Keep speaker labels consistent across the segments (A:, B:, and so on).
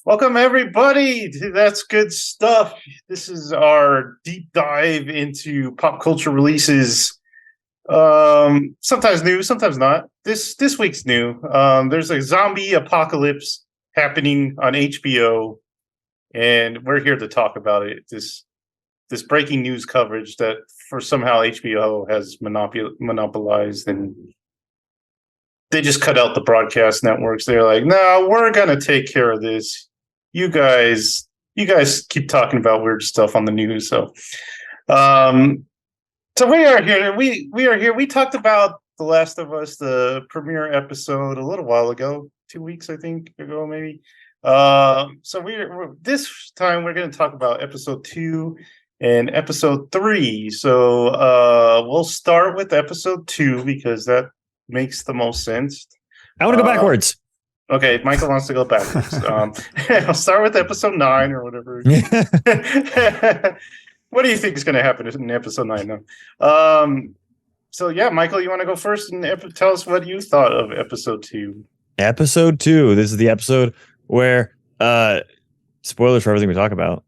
A: Welcome, everybody. That's good stuff. This is our deep dive into pop culture releases. Sometimes new, sometimes not. This week's new. There's a zombie apocalypse happening on HBO, and we're here to talk about it. This breaking news coverage that for somehow HBO has monopolized, and they just cut out the broadcast networks. They're like, no, we're gonna take care of this. You guys keep talking about weird stuff on the news. So we are here. We are here. We talked about The Last of Us, the premiere episode, a little while ago, 2 weeks I think ago, maybe. So we're this time we're going to talk about episode 2 and episode 3. So we'll start with episode 2 because that makes the most sense.
B: I want to go backwards.
A: Okay, Michael wants to go backwards. I'll start with episode 9 or whatever. What do you think is going to happen in episode 9? No. So yeah, Michael, you want to go first and tell us what you thought of episode 2?
B: Episode 2. This is the episode where, spoilers for everything we talk about,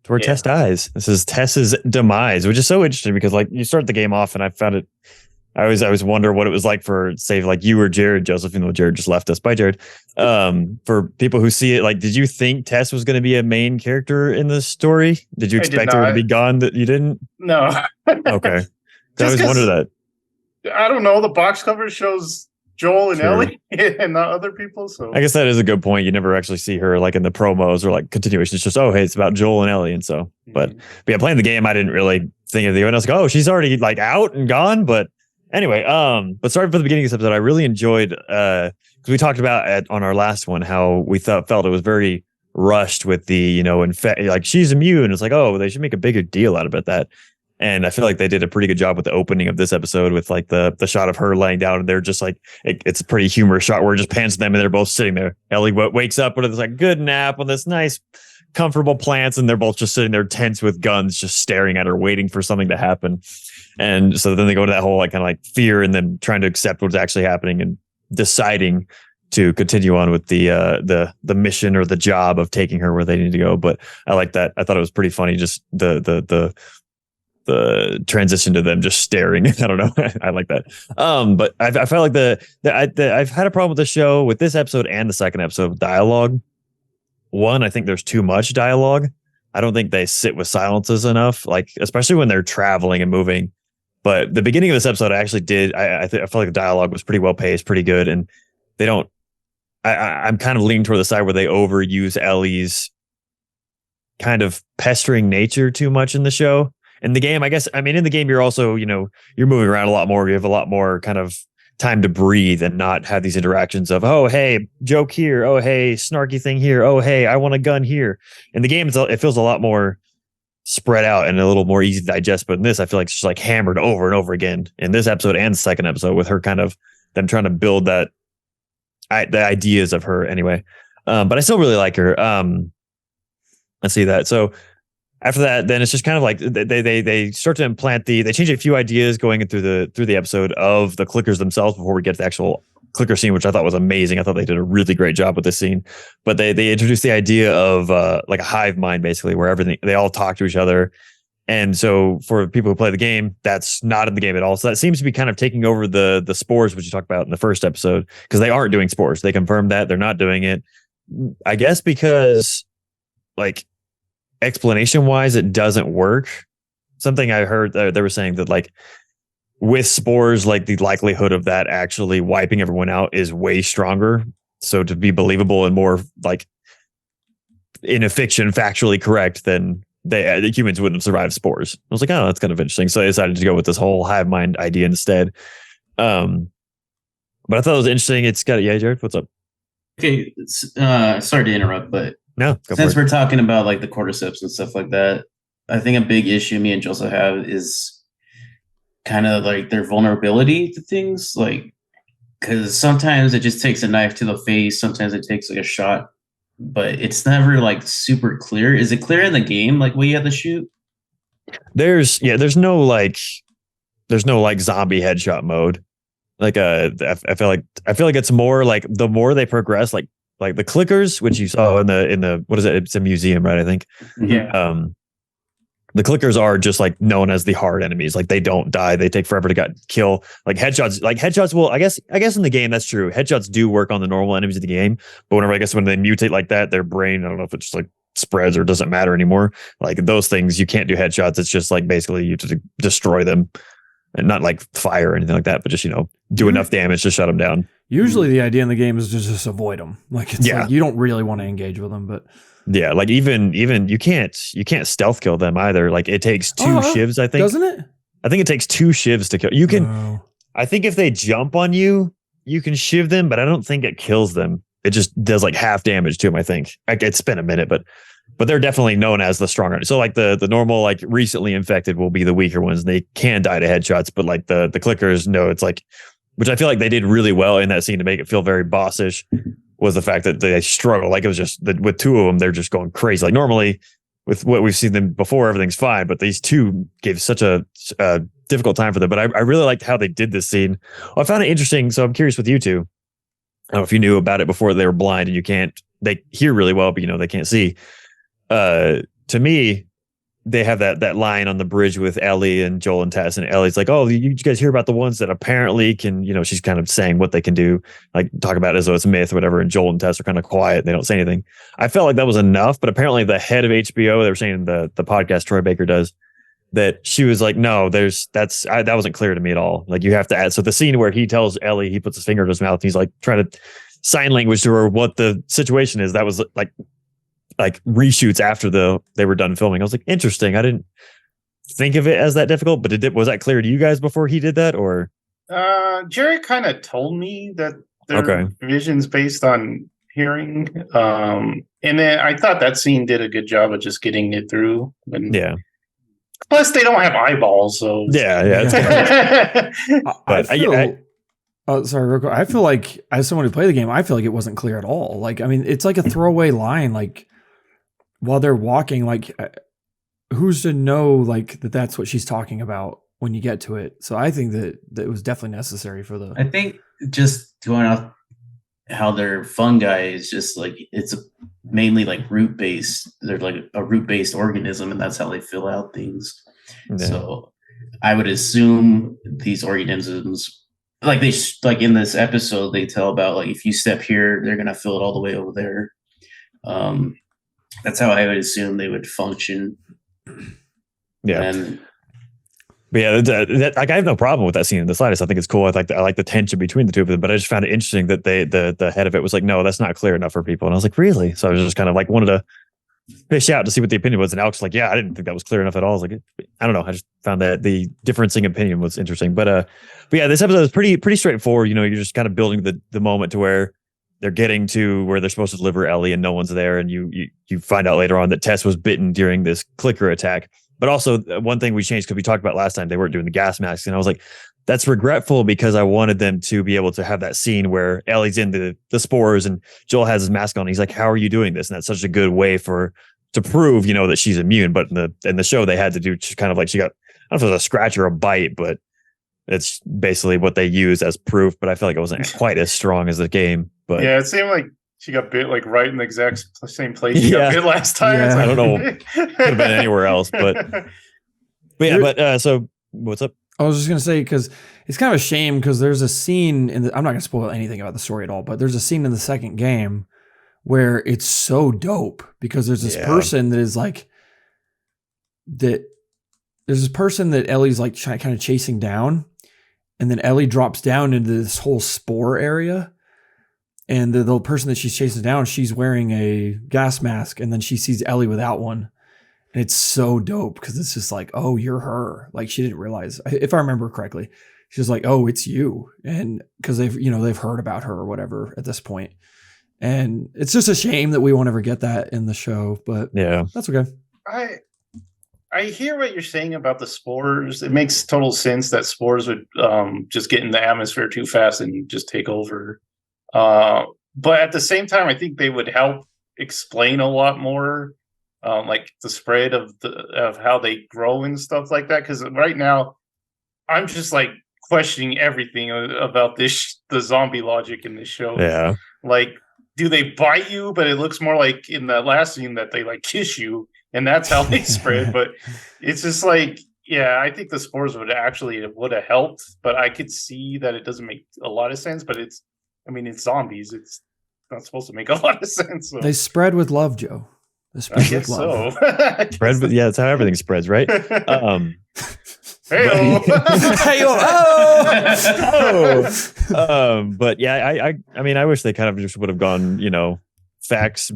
B: it's where Tess dies. This is Tess's demise, which is so interesting because, like, you start the game off, and I found it. I always wonder what it was like for, say, like you or Jared, Joseph, even though Jared just left us. Bye, Jared. For people who see it, like, did you think Tess was going to be a main character in this story? Did you expect her to be gone? That you didn't?
A: No.
B: Okay. I always wonder that.
A: I don't know. The box cover shows Joel and Ellie and not other people. So
B: I guess that is a good point. You never actually see her like in the promos or like continuation. It's just, oh, hey, it's about Joel and Ellie. And so, but yeah, playing the game, I didn't really think of the event. I was like, oh, she's already like out and gone. But anyway, but sorry for the beginning of this episode. I really enjoyed because we talked about on our last one how we felt it was very rushed with the, like she's immune. It's like, oh, they should make a bigger deal out of that. And I feel like they did a pretty good job with the opening of this episode with like the shot of her laying down, and they're just like, it's a pretty humorous shot where it just pans to them and they're both sitting there. Ellie wakes up with this like good nap on this nice comfortable plants, and they're both just sitting there tense with guns, just staring at her, waiting for something to happen. And so then they go to that whole like kind of like fear and then trying to accept what's actually happening and deciding to continue on with the mission or the job of taking her where they need to go. But I like that. I thought it was pretty funny. Just the transition to them just staring. I don't know. I like that. But I felt like I've had a problem with the show with this episode and the second episode with dialogue. One, I think there's too much dialogue. I don't think they sit with silences enough, like especially when they're traveling and moving. But the beginning of this episode, I actually did. I felt like the dialogue was pretty well paced, pretty good, and they don't. I'm kind of leaning toward the side where they overuse Ellie's kind of pestering nature too much in the show. In the game, I guess, I mean, in the game, you're also, you're moving around a lot more. You have a lot more kind of time to breathe and not have these interactions of, oh, hey, joke here. Oh, hey, snarky thing here. Oh, hey, I want a gun here. In the game, it feels a lot more spread out and a little more easy to digest. But in this, I feel like it's just like hammered over and over again in this episode and the second episode with her kind of them trying to build the ideas of her anyway. But I still really like her. I see that. So after that, then it's just kind of like they start to implant they change a few ideas going through the episode of the clickers themselves before we get to the actual clicker scene, which I thought was amazing. I thought they did a really great job with this scene. But they introduced the idea of like a hive mind, basically, where they all talk to each other. And so for people who play the game, that's not in the game at all. So that seems to be kind of taking over the spores, which you talked about in the first episode, because they aren't doing spores. They confirmed that they're not doing it. I guess because like explanation wise, it doesn't work. Something I heard they were saying that like with spores, like the likelihood of that actually wiping everyone out is way stronger. So to be believable and more like in a fiction factually correct, then the humans wouldn't have survived spores. I was like, oh, that's kind of interesting. So I decided to go with this whole hive mind idea instead. But I thought it was interesting. It's got Jared, what's up?
C: Okay, sorry to interrupt, but
B: no,
C: since we're talking about like the cordyceps and stuff like that, I think a big issue me and Joseph have is kind of like their vulnerability to things, like because sometimes it just takes a knife to the face, sometimes it takes like a shot, but it's never like super clear. Is it clear in the game, like what you have to shoot?
B: There's no like zombie headshot mode. Like I feel like it's more like the more they progress, like like the clickers, which you saw in the what is it? It's a museum, right? I think.
A: Yeah.
B: The clickers are just like known as the hard enemies. Like they don't die. They take forever to kill. Like headshots will, I guess in the game, that's true. Headshots do work on the normal enemies of the game. But when they mutate like that, their brain, I don't know if it just like spreads or doesn't matter anymore. Like those things, you can't do headshots. It's just like basically you to destroy them and not like fire or anything like that, but just, do enough damage to shut them down.
D: Usually the idea in the game is to just avoid them. Like it's like you don't really want to engage with them, but
B: yeah, like even you can't stealth kill them either. Like it takes 2 shivs, I think.
D: Doesn't it?
B: I think it takes 2 shivs to kill. You can I think if they jump on you, you can shiv them, but I don't think it kills them. It just does like half damage to them, I think. It's been a minute, but they're definitely known as the stronger. So like the normal, like recently infected will be the weaker ones. They can die to headshots, but like the clickers, no, it's like, which I feel like they did really well in that scene to make it feel very bossish, was the fact that they struggle. Like it was just with 2 of them, they're just going crazy. Like normally with what we've seen them before, everything's fine, but these 2 gave such a difficult time for them. But I really liked how they did this scene. Well, I found it interesting. So I'm curious with you 2. I don't know if you knew about it before they were blind and they hear really well, but they can't see. To me, they have that line on the bridge with Ellie and Joel and Tess, and Ellie's like, "Oh, you guys hear about the ones that apparently can," she's kind of saying what they can do, like talk about it as though it's myth or whatever. And Joel and Tess are kind of quiet; they don't say anything. I felt like that was enough, but apparently the head of HBO, they were saying the podcast Troy Baker does, that she was like, "No, that wasn't clear to me at all. Like you have to add." So the scene where he tells Ellie, he puts his finger in his mouth, and he's like trying to sign language to her what the situation is. That was like reshoots after they were done filming. I was like, interesting. I didn't think of it as that difficult, but was that clear to you guys before he did that, or?
A: Jerry kind of told me that their vision's based on hearing. And then I thought that scene did a good job of just getting it through.
B: Yeah.
A: Plus, they don't have eyeballs, so
B: yeah.
D: Sorry, real quick. I feel like as someone who played the game, I feel like it wasn't clear at all. Like, I mean, it's like a throwaway line. Like while they're walking, like who's to know like that's what she's talking about when you get to it. So I think that it was definitely necessary for the.
C: I think just going off how their fungi is just like it's mainly like root based. They're like a root based organism, and that's how they fill out things. Yeah. So I would assume these organisms, like like in this episode, they tell about like if you step here, they're gonna fill it all the way over there. That's how I would assume they would function.
B: Yeah. But yeah, like I have no problem with that scene in the slightest. I think it's cool. I like the tension between the 2 of them, but I just found it interesting that the head of it was like, no, that's not clear enough for people. And I was like, really? So I was just kind of like wanted to fish out to see what the opinion was. And Alex was like, yeah, I didn't think that was clear enough at all. I was like, I don't know. I just found that the differencing opinion was interesting. But yeah, this episode is pretty straightforward. You're just kind of building the moment to where they're getting to where they're supposed to deliver Ellie and no one's there. And you find out later on that Tess was bitten during this clicker attack. But also one thing we changed, because we talked about last time, they weren't doing the gas masks. And I was like, that's regretful, because I wanted them to be able to have that scene where Ellie's in the spores and Joel has his mask on. He's like, how are you doing this? And that's such a good way to prove, that she's immune. But in the show, they had to do kind of like she got, I don't know if it was a scratch or a bite, but it's basically what they use as proof. But I feel like it wasn't quite as strong as the game. But
A: yeah, it seemed like she got bit like right in the exact same place she got bit last time.
D: Yeah.
A: Like,
B: I don't know. Could have been anywhere else, but yeah. So what's up?
D: I was just gonna say, because it's kind of a shame, because there's a scene I'm not gonna spoil anything about the story at all, but there's a scene in the second game where it's so dope, because there's this person that is like that. There's this person that Ellie's like kind of chasing down, and then Ellie drops down into this whole spore area. And the person that she's chasing down, she's wearing a gas mask, and then she sees Ellie without one. And it's so dope, because it's just like, oh, you're her. Like, she didn't realize, if I remember correctly, she's like, oh, it's you. And because they've heard about her or whatever at this point. And it's just a shame that we won't ever get that in the show, but
B: yeah,
D: that's okay.
A: I hear what you're saying about the spores. It makes total sense that spores would just get in the atmosphere too fast and just take over. But at the same time, I think they would help explain a lot more, like the spread of how they grow and stuff like that. Because right now, I'm just like questioning everything about the zombie logic in this show.
B: Yeah,
A: like do they bite you? But it looks more like in that last scene that they like kiss you, and that's how they spread. But it's just like, yeah, I think the spores would have helped, but I could see that it doesn't make a lot of sense. But it's zombies. It's not supposed to make a lot of sense. So.
D: They spread with love, Joe. They
A: I
D: spread
A: guess
D: with love.
A: so.
B: Spread, yeah, that's how everything spreads, right?
A: Hey-o.
B: But yeah, I mean, I wish they kind of just would have gone, facts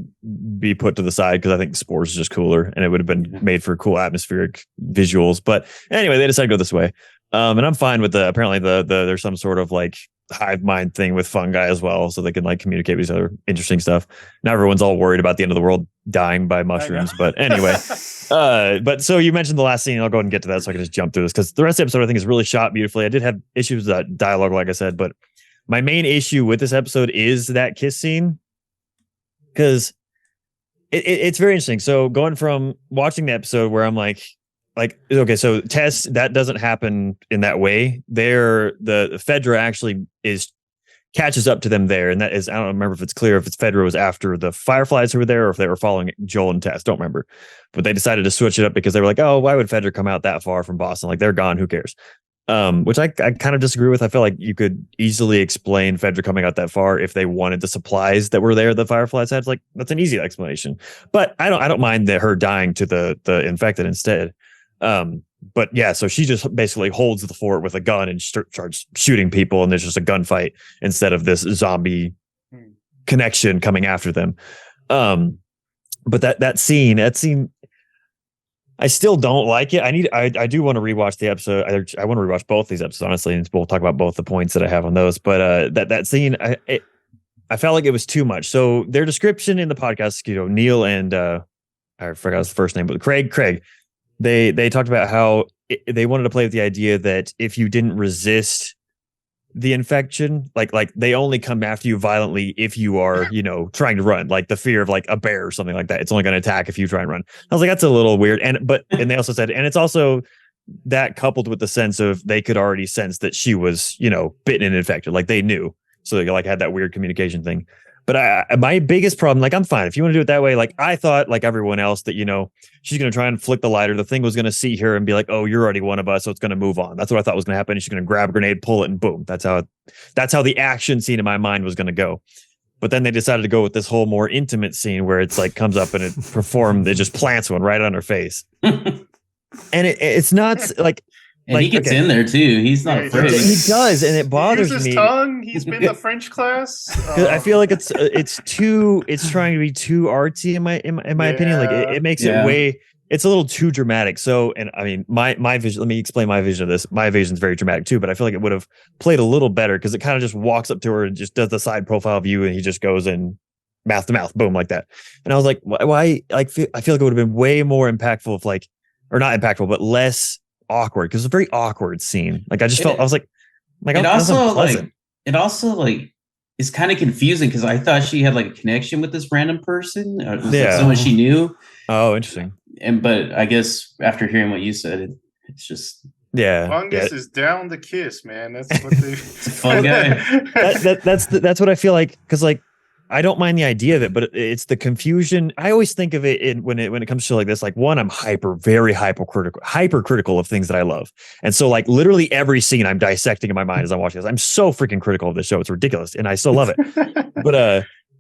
B: be put to the side, because I think spores is just cooler and it would have been made for cool atmospheric visuals. But anyway, they decided to go this way. And I'm fine with apparently there's some sort of like hive mind thing with fungi as well, so they can like communicate with each other. Interesting stuff. Now everyone's all worried about the end of the world dying by mushrooms. But anyway, but so you mentioned the last scene. I'll go ahead and get to that so I can just jump through this, because the rest of the episode I think is really shot beautifully. I did have issues with that dialogue, like I said, but my main issue with this episode is that kiss scene, because it's very interesting. So going from watching the episode where I'm like, okay, so Tess, that doesn't happen in that way. There, the Fedra actually catches up to them there, and that is, I don't remember if it's clear if it's Fedra was after the Fireflies who were there, or if they were following Joel and Tess. Don't remember, but they decided to switch it up because they were like, oh, why would Fedra come out that far from Boston? Like, they're gone, who cares? Which I kind of disagree with. I feel like you could easily explain Fedra coming out that far if they wanted the supplies that were there the Fireflies had. It's like, that's an easy explanation. But I don't mind her dying to the infected instead. But yeah, so she just basically holds the fort with a gun and starts shooting people, and there's just a gunfight instead of this zombie connection coming after them. But that scene, I still don't like it. I do want to rewatch the episode. I want to rewatch both these episodes, honestly, and we'll talk about both the points that I have on those. But that scene, I felt like it was too much. So their description in the podcast, Neil and I forgot his first name, but Craig. They talked about how they wanted to play with the idea that if you didn't resist the infection, like they only come after you violently if you are, trying to run, like the fear of like a bear or something like that. It's only going to attack if you try and run. I was like, that's a little weird. And they also said, and it's also that coupled with the sense of they could already sense that she was, bitten and infected, like they knew. So they like had that weird communication thing. But my biggest problem, like, I'm fine if you want to do it that way. Like, I thought, like everyone else, that she's going to try and flick the lighter. The thing was going to see her and be like, "Oh, you're already one of us," so it's going to move on. That's what I thought was going to happen. She's going to grab a grenade, pull it, and boom. That's how the action scene in my mind was going to go. But then they decided to go with this whole more intimate scene where it's like comes up and it just plants one right on her face, and it's not like.
C: And he gets in there too. He's not afraid.
B: He does, and it bothers
A: he uses
B: me.
A: Tongue. He's been to French class.
B: I feel like it's trying to be too artsy in my opinion. Like it makes it way. It's a little too dramatic. So, and I mean, my vision. Let me explain my vision of this. My vision is very dramatic too, but I feel like it would have played a little better because it kind of just walks up to her and just does the side profile view, and he just goes in mouth to mouth, boom, like that. And I was like, why? Like, I feel like it would have been way more impactful if or not impactful, but less awkward, because it's a very awkward scene. Like I just felt, I was like
C: it also is kind of confusing because I thought she had like a connection with this random person, someone she knew.
B: Oh, interesting.
C: But I guess after hearing what you said, it's just
A: Fungus is down to kiss, man. That's what they
C: fun guy.
B: That's what I feel like, because like I don't mind the idea of it, but it's the confusion. I always think of it when it comes to like this. Like, one, I'm very hypercritical of things that I love, and so like literally every scene I'm dissecting in my mind as I'm watching this. I'm so freaking critical of this show; it's ridiculous, and I still love it.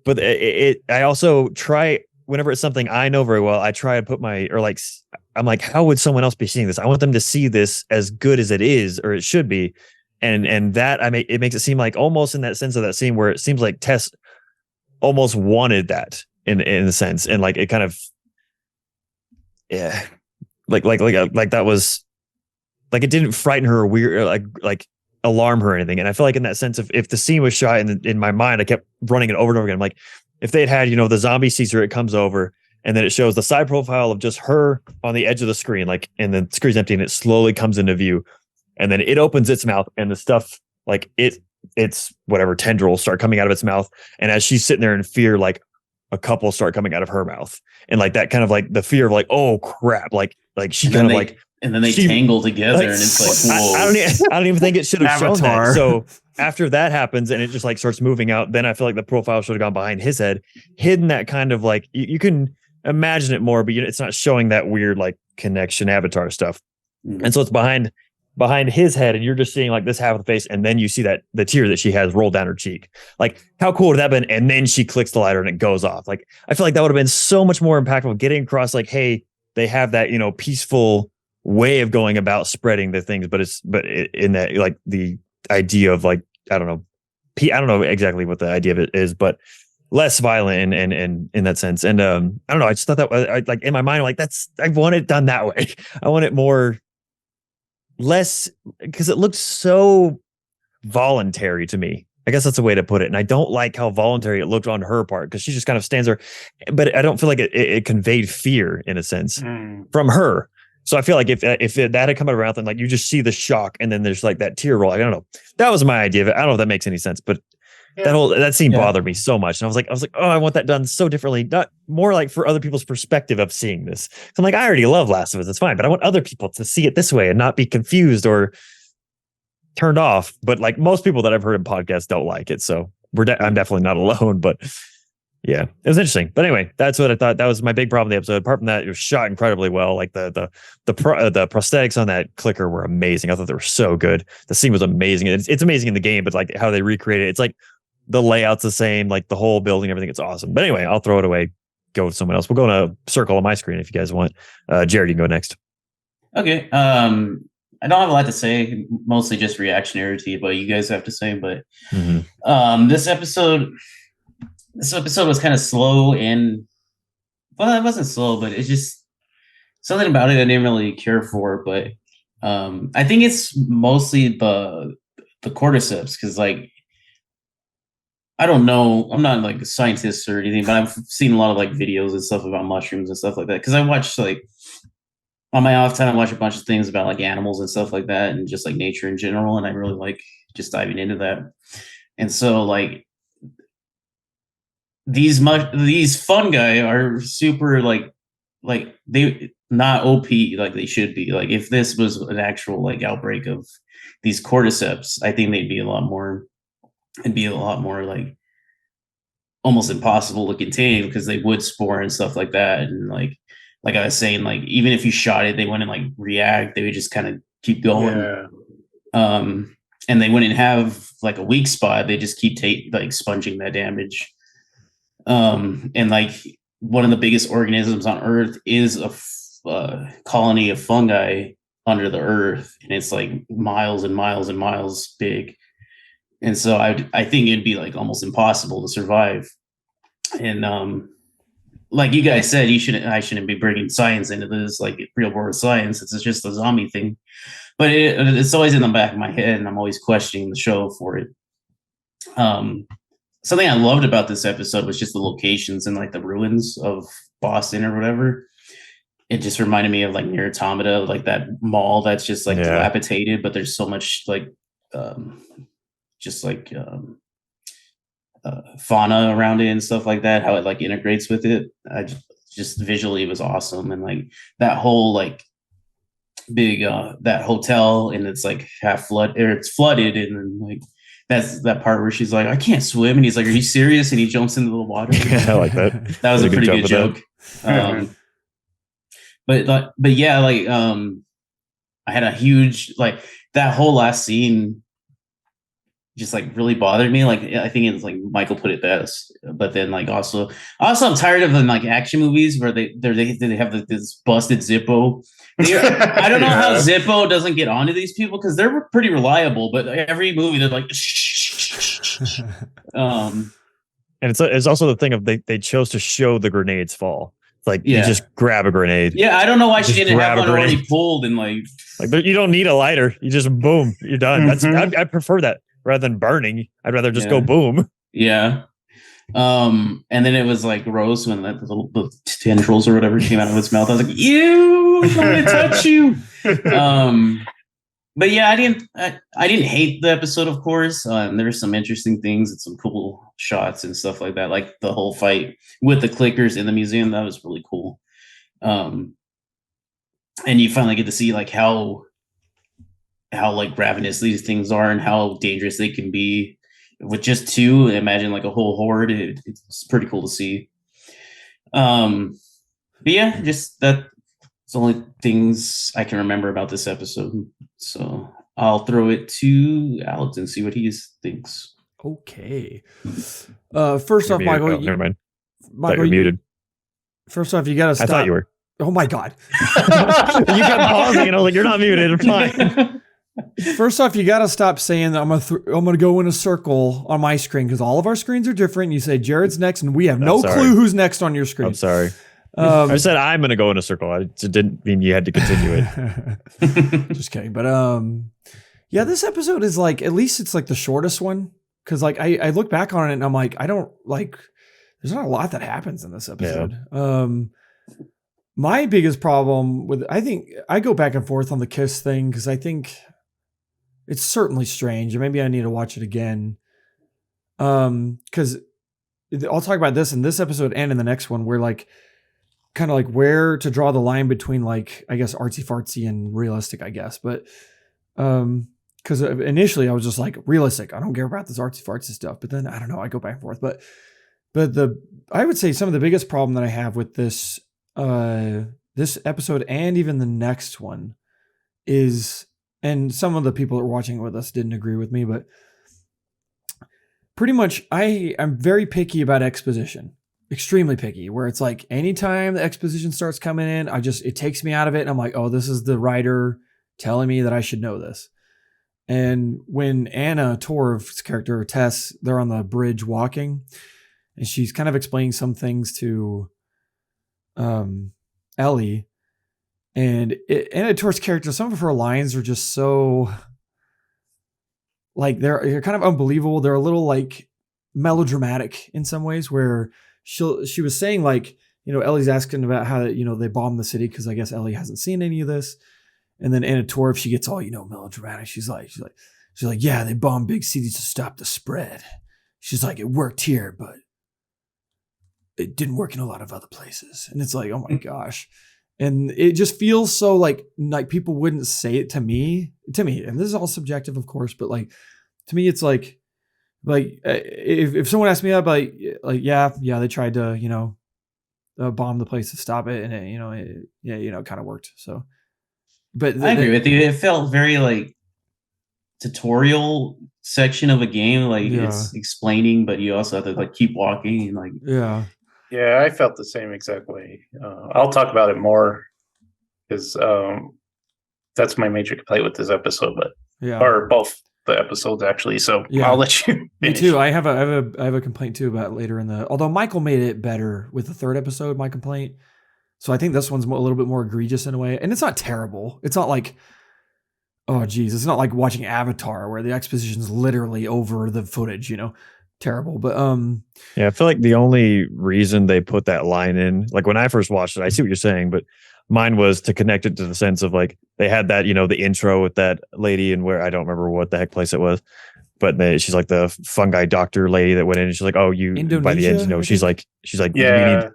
B: but I also try, whenever it's something I know very well, I try to put I'm like, how would someone else be seeing this? I want them to see this as good as it is, or it should be, and that it makes it seem like almost in that sense of that scene where it seems like Tess almost wanted that in a sense, and like it kind of like that was like, it didn't frighten her or weird or like alarm her or anything. And I feel like in that sense, if the scene was shot in my mind, I kept running it over and over again. I'm like, if they'd had the zombie sees her, it comes over, and then it shows the side profile of just her on the edge of the screen, like, and the screen's empty and it slowly comes into view, and then it opens its mouth and the stuff like it's whatever tendrils start coming out of its mouth, and as she's sitting there in fear, like a couple start coming out of her mouth, and like that kind of like the fear of like, oh crap, like she kind of like,
C: and then they tangle together, and it's like, whoa.
B: I don't even think it should have shown that. So after that happens and it just like starts moving out, then I feel like the profile should have gone behind his head, hidden that kind of like you can imagine it more, but it's not showing that weird like connection avatar stuff. And so it's behind his head, and you're just seeing like this half of the face, and then you see that the tear that she has roll down her cheek. Like, how cool would that have been? And then she clicks the lighter and it goes off. Like, I feel like that would have been so much more impactful, getting across like, hey, they have that, you know, peaceful way of going about spreading the things, but in that like the idea of like, I don't know exactly what the idea of it is, but less violent and in that sense. And I don't know, I just thought that I like in my mind, like I want it done that way. I want it more less, because it looked so voluntary to me. I guess that's a way to put it. And I don't like how voluntary it looked on her part, because she just kind of stands there, but I don't feel like it conveyed fear in a sense from her. So I feel like if that had come out of her mouth and like you just see the shock and then there's like that tear roll, I don't know. That was my idea of it. I don't know if that makes any sense, but that scene bothered me so much. And I was like, oh, I want that done so differently. Not more like for other people's perspective of seeing this. I'm like, I already love Last of Us. It's fine, but I want other people to see it this way and not be confused turned off. But like most people that I've heard in podcasts don't like it. So I'm definitely not alone, but yeah, it was interesting. But anyway, that's what I thought. That was my big problem with the episode. Apart from that, it was shot incredibly well. Like the prosthetics on that clicker were amazing. I thought they were so good. The scene was amazing. It's amazing in the game, but like how they recreated it, it's like the layout's the same, like the whole building, everything. It's awesome. But anyway, I'll throw it away. Go with someone else. We'll go in a circle on my screen if you guys want. Jared, you can go next.
C: Okay. I don't have a lot to say, mostly just reactionarity, but you guys have to say. But this episode was kind of slow, and well, it wasn't slow, but it's just something about it I didn't really care for. But I think it's mostly the cordyceps, because like I don't know, I'm not like a scientist or anything, but I've seen a lot of like videos and stuff about mushrooms and stuff like that. Because I watch like on my off time, I watch a bunch of things about like animals and stuff like that, and just like nature in general, and I really like just diving into that. And so like these fungi are super like they not OP like they should be. Like if this was an actual like outbreak of these cordyceps, I think it'd be a lot more like almost impossible to contain, because they would spore and stuff like that. And like I was saying, like even if you shot it, they wouldn't like react. They would just kind of keep going. And they wouldn't have like a weak spot. They just keep like sponging that damage. And like one of the biggest organisms on Earth is a colony of fungi under the earth, and it's like miles and miles and miles big. And so I think it'd be like almost impossible to survive. And like you guys said, I shouldn't be bringing science into this, like real world science. It's just a zombie thing, but it's always in the back of my head, and I'm always questioning the show for it. Something I loved about this episode was just the locations and like the ruins of Boston or whatever. It just reminded me of like Nier Automata, like that mall that's just like dilapidated, but there's so much like fauna around it and stuff like that, how it like integrates with it. I just visually, it was awesome. And like that whole like big that hotel, and it's like it's flooded, and then like that's that part where she's like, I can't swim, and he's like, are you serious? And he jumps into the water.
B: I like that.
C: That was a pretty good joke. But yeah, like I had a huge like that whole last scene just like really bothered me. Like I think it's like Michael put it best. But then like also I'm tired of them like action movies where they have this busted Zippo. I don't know how Zippo doesn't get onto these people, because they're pretty reliable, but every movie they're like and
B: it's also the thing of they chose to show the grenades fall. Like you just grab a grenade.
C: Yeah, I don't know why she didn't have one already pulled, and like
B: you don't need a lighter. You just boom, you're done. That's I prefer that rather than burning. I'd rather just go boom.
C: Yeah. And then it was like gross when the tendrils or whatever came out of its mouth. I was like, ew, I'm gonna touch you. But yeah, I didn't hate the episode, of course. There were some interesting things and some cool shots and stuff like that, like the whole fight with the clickers in the museum. That was really cool. And you finally get to see like how how like ravenous these things are and how dangerous they can be. With just two, imagine like a whole horde. It's pretty cool to see. But yeah, just that's the only things I can remember about this episode. So I'll throw it to Alex and see what he thinks.
D: Okay. First
B: You're
D: off,
B: muted.
D: Michael,
B: Oh, never mind. Thought
D: Michael,
B: you were muted.
D: First off, you got to stop.
B: I thought you were.
D: Oh my God.
B: You kept pausing, and I was like, "You're not muted. I'm fine."
D: First off, you got to stop saying that I'm gonna go in a circle on my screen because all of our screens are different. You say Jared's next, and we have no
B: sorry.
D: clue who's next on your screen.
B: I'm sorry. I said I'm going to go in a circle. I just didn't mean you had to continue it.
D: Just kidding. But yeah, this episode is like, at least it's like the shortest one. Cause like I look back on it and I'm like, I don't like, there's not a lot that happens in this episode. Yeah. My biggest problem with, I think I go back and forth on the kiss thing because I think it's certainly strange. And maybe I need to watch it again. Because I'll talk about this in this episode and in the next one where like, kind of like where to draw the line between like, I guess artsy fartsy and realistic, I guess. But, cause initially I was just like realistic. I don't care about this artsy fartsy stuff, but then I don't know, I go back and forth, but I would say some of the biggest problem that I have with this episode and even the next one is, and some of the people that were watching it with us didn't agree with me, but pretty much I'm very picky about exposition. Extremely picky, where it's like anytime the exposition starts coming in, it takes me out of it. And I'm like, oh, this is the writer telling me that I should know this. And when Anna Torv's character, Tess, they're on the bridge walking and she's kind of explaining some things to Ellie, and Anna Torv's character, some of her lines are just so like, they're kind of unbelievable. They're a little like melodramatic in some ways where she was saying like, you know, Ellie's asking about how, you know, they bombed the city because I guess Ellie hasn't seen any of this. And then Anna Torv, she gets all, you know, melodramatic. She's like, yeah, they bombed big cities to stop the spread. She's like, it worked here, but it didn't work in a lot of other places. And it's like, oh my gosh. And it just feels so like people wouldn't say it to me, and this is all subjective, of course, but like, to me, it's like if someone asked me, I'd be like, yeah, they tried to, you know, bomb the place to stop it. And it kind of worked. So, but
C: I agree with you. It felt very like tutorial section of a game. Like it's explaining, but you also have to like keep walking and like,
A: yeah, I felt the same exact way. I'll talk about it more because that's my major complaint with this episode, or both the episodes actually. So I'll let you finish.
D: Me too. I have a complaint too about later although Michael made it better with the third episode, my complaint. So I think this one's a little bit more egregious in a way, and it's not terrible. It's not like, oh geez, it's not like watching Avatar where the exposition's literally over the footage, you know. Terrible, but
B: yeah, I feel like the only reason they put that line in, like when I first watched it, I see what you're saying, but mine was to connect it to the sense of like they had that, you know, the intro with that lady and where I don't remember what the heck place it was, but she's like the fungi doctor lady that went in and she's like, oh, you Indonesia, by the end, you know, she's like
A: yeah,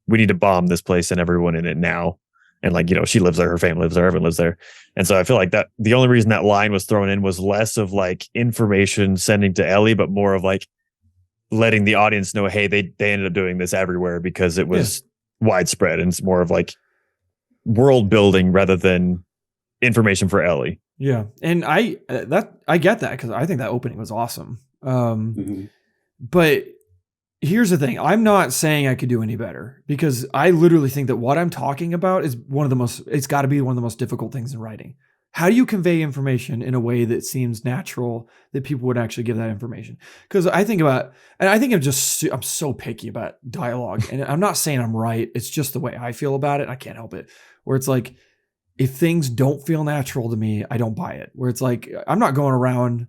B: we need to bomb this place and everyone in it now. And like, you know, she lives there, her family lives there, everyone lives there. And so I feel like that the only reason that line was thrown in was less of like information sending to Ellie, but more of like letting the audience know, hey, they ended up doing this everywhere because it was widespread, and it's more of like world building rather than information for Ellie.
D: Yeah, and I get that because I think that opening was awesome. But here's the thing: I'm not saying I could do any better because I literally think that what I'm talking about is it's got to be one of the most difficult things in writing. How do you convey information in a way that seems natural that people would actually give that information? Because I think I'm so picky about dialogue, and I'm not saying I'm right. It's just the way I feel about it. And I can't help it. Where it's like, if things don't feel natural to me, I don't buy it. Where it's like, I'm not going around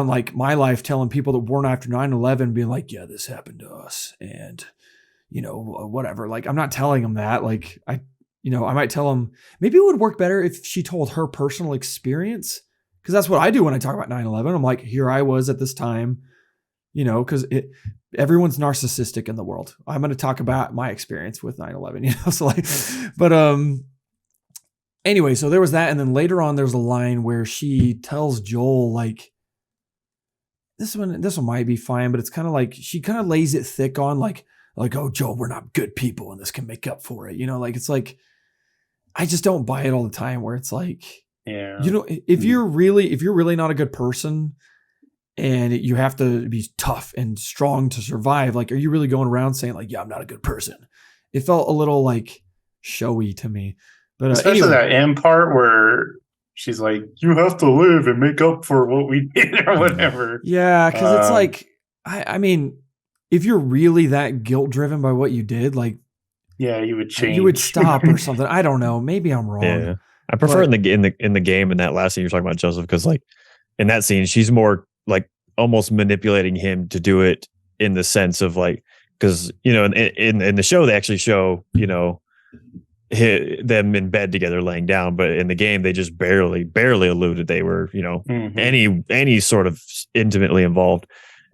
D: like my life telling people that were born after 9/11 being like, yeah, this happened to us. And, you know, whatever. Like, I'm not telling them that. Like, I might tell them maybe it would work better if she told her personal experience. Cause that's what I do when I talk about 9/11. I'm like, here I was at this time, you know, cause everyone's narcissistic in the world. I'm going to talk about my experience with 9/11, you know? So like, but, anyway, so there was that, and then later on, there's a line where she tells Joel like, this one might be fine, but it's kind of like she kind of lays it thick on like, oh, Joel, we're not good people, and this can make up for it. Like it's like, I just don't buy it all the time. Where it's like,
A: Yeah.
D: if you're really not a good person, and you have to be tough and strong to survive, like, are you really going around saying like, yeah, I'm not a good person? It felt a little like showy to me. But
A: especially
D: anyway.
A: that end part where she's like, you have to live and make up for what we did or whatever.
D: Yeah, because it's like, I mean, if you're really that guilt driven by what you did, like,
A: yeah, you would change.
D: You would stop or something. I don't know. Maybe I'm wrong.
B: Yeah, I prefer in the game in that last scene you're talking about, Joseph, because like in that scene she's more like almost manipulating him to do it in the sense of like, because in the show they actually show them in bed together laying down, but in the game they just barely alluded they were any sort of intimately involved.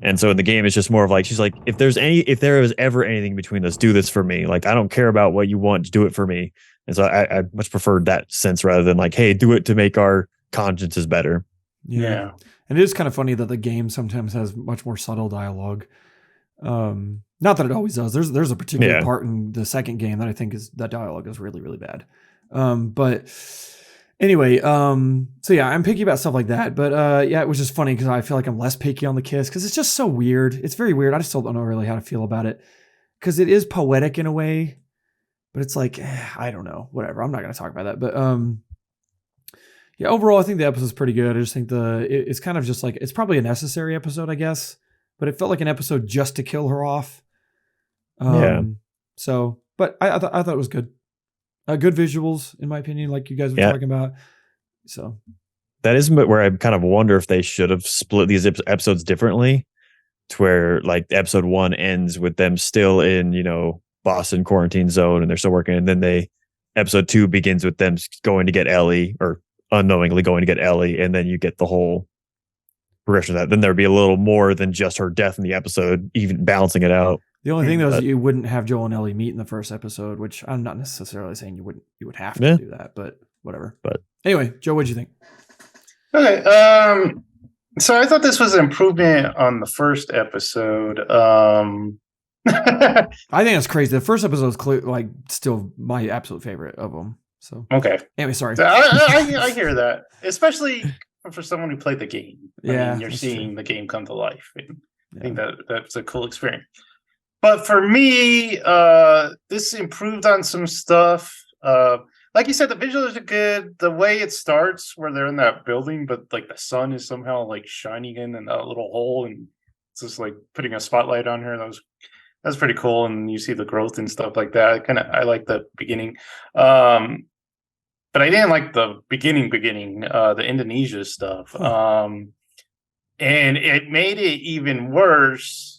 B: And so in the game it's just more of like, she's like, if there was ever anything between us, do this for me. Like, I don't care about what you want, do it for me. And so I much preferred that sense rather than like, hey, do it to make our consciences better.
D: Yeah. And it is kind of funny that the game sometimes has much more subtle dialogue. Not that it always does. There's a particular part in the second game that I think that dialogue is really, really bad. But anyway, so yeah, I'm picky about stuff like that. But yeah, it was just funny because I feel like I'm less picky on the kiss because it's just so weird. It's very weird. I just still don't know really how to feel about it because it is poetic in a way, but it's like, I don't know, whatever. I'm not going to talk about that. But yeah, overall, I think the episode's pretty good. I just think it's kind of just like, it's probably a necessary episode, I guess, but it felt like an episode just to kill her off. So, but I thought it was good. Good visuals, in my opinion, like you guys were talking about. So
B: that is where I kind of wonder if they should have split these episodes differently, to where like episode 1 ends with them still in Boston quarantine zone and they're still working, and then episode 2 begins with them going to get Ellie, or unknowingly going to get Ellie, and then you get the whole progression of that. Then there'd be a little more than just her death in the episode, even balancing it out.
D: The only thing though is you wouldn't have Joel and Ellie meet in the first episode, which I'm not necessarily saying you would have to do that, but whatever.
B: But
D: anyway, Joe, what'd you think?
A: Okay, so I thought this was an improvement on the first episode.
D: I think that's crazy. The first episode is still my absolute favorite of them. So
A: okay.
D: Anyway, sorry.
A: So I hear that, especially for someone who played the game. I mean, you're seeing the game come to life. And I think that's a cool experience. But for me, this improved on some stuff. Like you said, the visuals are good. The way it starts, where they're in that building, but like the sun is somehow like shining in that little hole, and it's just like putting a spotlight on her. That's pretty cool, and you see the growth and stuff like that. I like the beginning, but I didn't like the beginning. The Indonesia stuff, and it made it even worse.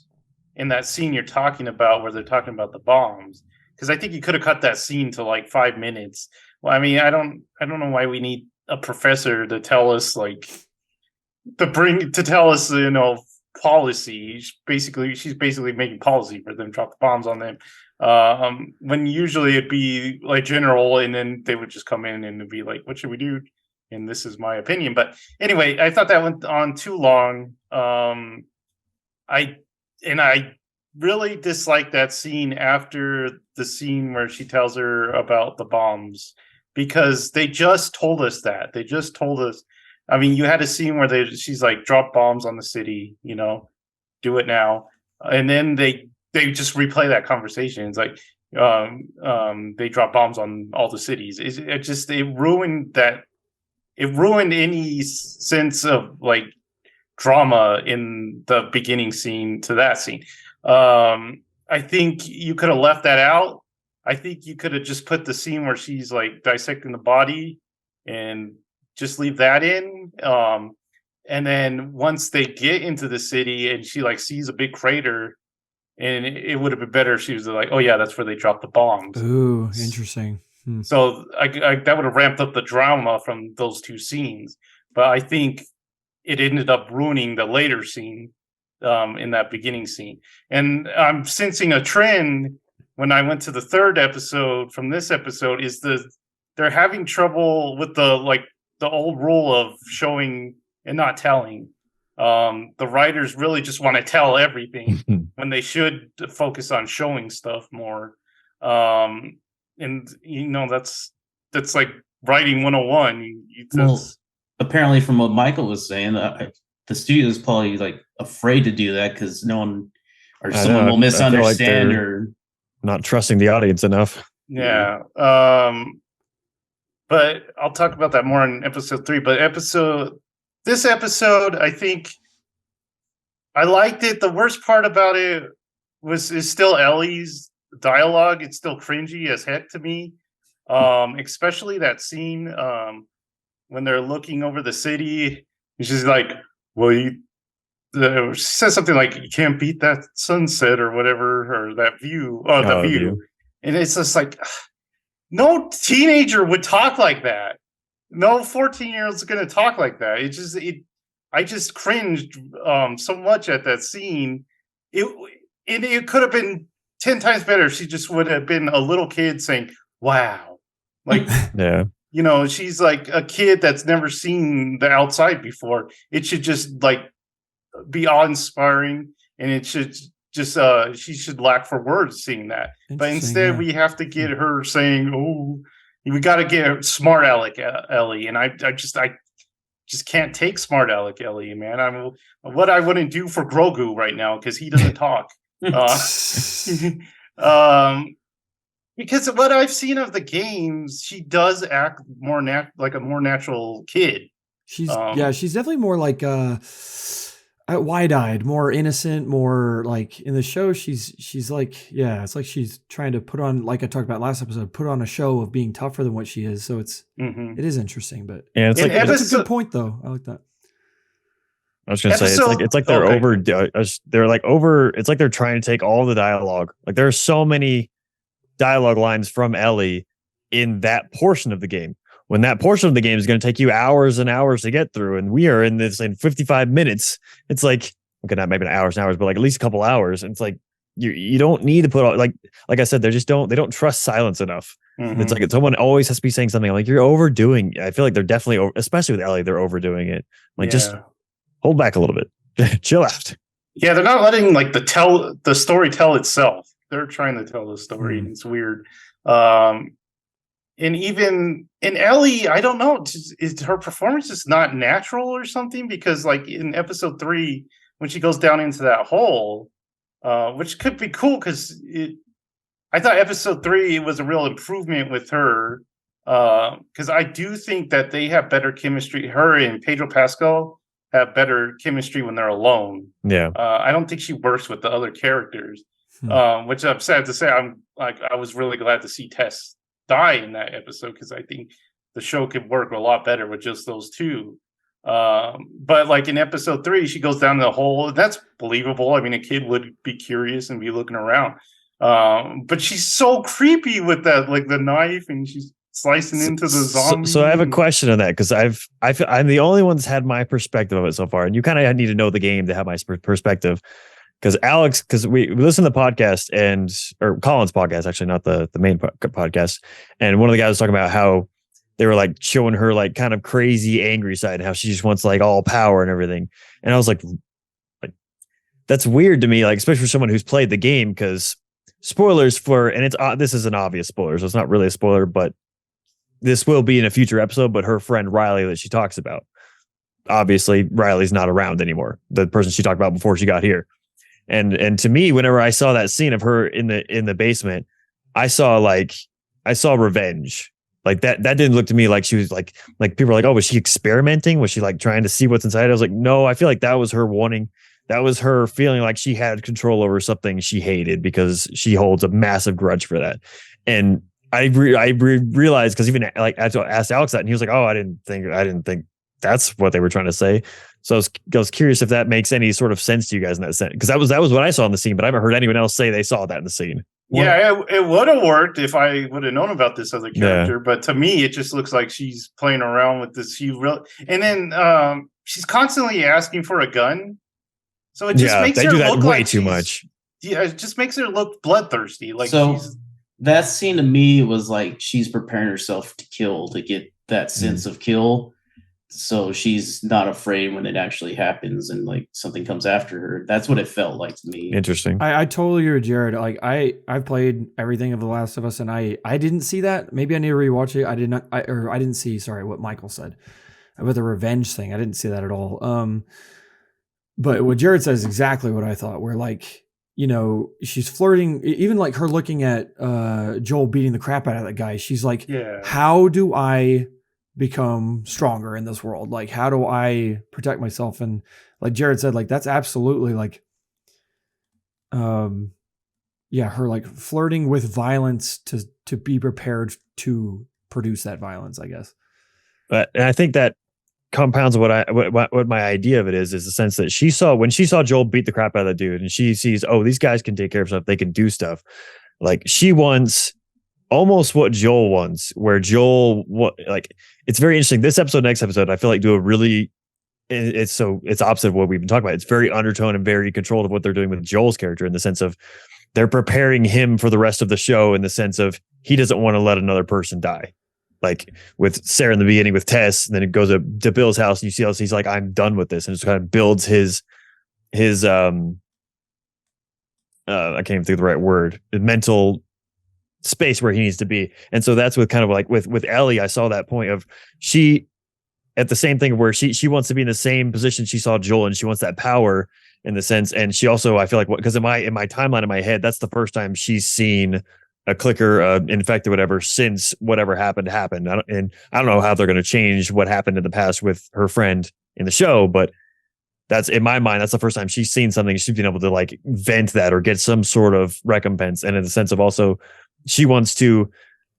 A: In that scene you're talking about, where they're talking about the bombs, because I think you could have cut that scene to like 5 minutes. Well, I mean, I don't know why we need a professor to tell us policy. She's basically making policy for them to drop the bombs on them. When usually it'd be like general, and then they would just come in and it'd be like, what should we do? And this is my opinion. But anyway, I thought that went on too long. I really dislike that scene after the scene where she tells her about the bombs, because they just told us that. They just told us. I mean, you had a scene where she's like, drop bombs on the city, do it now. And then they just replay that conversation. It's like, they drop bombs on all the cities. It ruined that. It ruined any sense of like drama in the beginning scene to that scene. I think you could have left that out. I think you could have just put the scene where she's like dissecting the body and just leave that in. And then once they get into the city and she like sees a big crater, and it would have been better if she was like, oh yeah, that's where they dropped the bombs.
D: Ooh, interesting.
A: So I that would have ramped up the drama from those two scenes. But I think it ended up ruining the later scene in that beginning scene. And I'm sensing a trend when I went to the third episode from this episode, is the they're having trouble with the old rule of showing and not telling. The writers really just want to tell everything when they should focus on showing stuff more. And that's like writing 101.
C: Apparently, from what Michael was saying, the studio is probably like afraid to do that because no one or someone will misunderstand or
B: not trusting the audience enough.
A: Yeah. But I'll talk about that more in episode 3. But this episode, I think I liked it. The worst part about it is still Ellie's dialogue. It's still cringy as heck to me. Especially that scene when they're looking over the city. And she's like, well, she says something like, you can't beat that sunset or whatever, or that view. The view. And it's just like, no teenager would talk like that. No 14-year-old is going to talk like that. I just cringed so much at that scene. It could have been 10 times better if she just would have been a little kid saying, wow. Like,
B: yeah.
A: She's like a kid that's never seen the outside before. It should just like be awe-inspiring, and it should just she should lack for words seeing that. But instead, we have to get her saying, "Oh, we got to get smart Alec Ellie," and I just can't take smart Alec Ellie, man. What I wouldn't do for Grogu right now because he doesn't talk. Because what I've seen of the games, she does act more like a more natural kid.
D: She's definitely more like wide-eyed, more innocent, more like in the show. She's like, yeah, it's like she's trying to put on, like I talked about last episode, put on a show of being tougher than what she is. So it is interesting, but
B: yeah, it's
D: that's a good point though. I like that.
B: I was gonna say it's like they're over. It's like they're trying to take all the dialogue. Like there are so many dialogue lines from Ellie in that portion of the game. When that portion of the game is going to take you hours and hours to get through, and we are in this in 55 minutes. It's like, okay, not maybe hours and hours, but like at least a couple hours. And it's like you don't need to put all, like I said, they don't trust silence enough. Mm-hmm. It's like someone always has to be saying something. Like you're overdoing. I feel like they're definitely, especially with Ellie, they're overdoing it. Like just hold back a little bit, chill out.
A: Yeah, they're not letting like the story tell itself. They're trying to tell the story, and it's weird. And even in Ellie, I don't know, is her performance just not natural or something? Because like in episode 3, when she goes down into that hole, which could be cool because I thought episode 3 was a real improvement with her. Because I do think that they have better chemistry. Her and Pedro Pascal have better chemistry when they're alone.
B: Yeah.
A: I don't think she works with the other characters. Which I'm sad to say. I was really glad to see Tess die in that episode because I think the show could work a lot better with just those two. But like in episode 3, she goes down the hole. That's believable. I mean, a kid would be curious and be looking around. But she's so creepy with that, like the knife, and she's slicing into the zombie.
B: So I have a question on that because I'm the only one that's had my perspective of it so far, and you kind of need to know the game to have my perspective. Because we listen to the podcast or Colin's podcast, actually, not the main podcast. And one of the guys was talking about how they were like showing her like kind of crazy, angry side, how she just wants like all power and everything. And I was like, that's weird to me, like, especially for someone who's played the game, because spoilers this is an obvious spoiler, so it's not really a spoiler, but this will be in a future episode. But her friend Riley that she talks about, obviously Riley's not around anymore. The person she talked about before she got here. And to me, whenever I saw that scene of her in the basement, I saw revenge. Like that didn't look to me like she was like people were like, oh, was she experimenting? Was she like trying to see what's inside? I was like, no, I feel like that was her feeling like she had control over something she hated because she holds a massive grudge for that. And I realized, because even like I asked Alex that, and he was like, oh, I didn't think that's what they were trying to say. So I was curious if that makes any sort of sense to you guys in that sense, because that was what I saw in the scene, but I haven't heard anyone else say they saw that in the scene.
A: Yeah, it would have worked if I would have known about this other character, but to me, it just looks like she's playing around with this. And then she's constantly asking for a gun, so it just makes her look way too much. Yeah, it just makes her look bloodthirsty. Like
C: that scene to me was like she's preparing herself to kill to get that sense of kill. So she's not afraid when it actually happens and like something comes after her. That's what it felt like to me.
B: Interesting.
D: I totally agree with Jared. Like I've played everything of The Last of Us, and I didn't see that. Maybe I need to rewatch it. I did not. I didn't see. Sorry, what Michael said about the revenge thing. I didn't see that at all. But what Jared says is exactly what I thought. Where like, you know, she's flirting. Even like her looking at Joel beating the crap out of that guy. She's like,
A: Yeah.
D: how do I become stronger in this world? Like, how do I protect myself? And like Jared said, like that's absolutely like, yeah, her like flirting with violence to be prepared to produce that violence, I guess.
B: But and I think that compounds what my idea of it is the sense that when she saw Joel beat the crap out of the dude, and she sees, oh, these guys can take care of stuff, they can do stuff. Like she wants almost what Joel wants, where Joel it's very interesting. This episode, next episode, I feel like do a really it's opposite of what we've been talking about. It's very undertone and very controlled of what they're doing with Joel's character, in the sense of they're preparing him for the rest of the show, in the sense of he doesn't want to let another person die. Like with Sarah in the beginning with Tess, and then it goes to Bill's house, and you see how he's like, I'm done with this, and just kind of builds his I can't even think of the right word, mental space where he needs to be. And so that's with kind of like with Ellie, I saw that point of she at the same thing where she wants to be in the same position she saw Joel, and she wants that power in the sense. And she also, I feel like, because in my timeline in my head, that's the first time she's seen a clicker infected, whatever, since whatever happened. And I don't know how they're going to change what happened in the past with her friend in the show, but that's, in my mind, that's the first time she's seen something. She's been able to like vent that or get some sort of recompense. And in the sense of also, she wants to,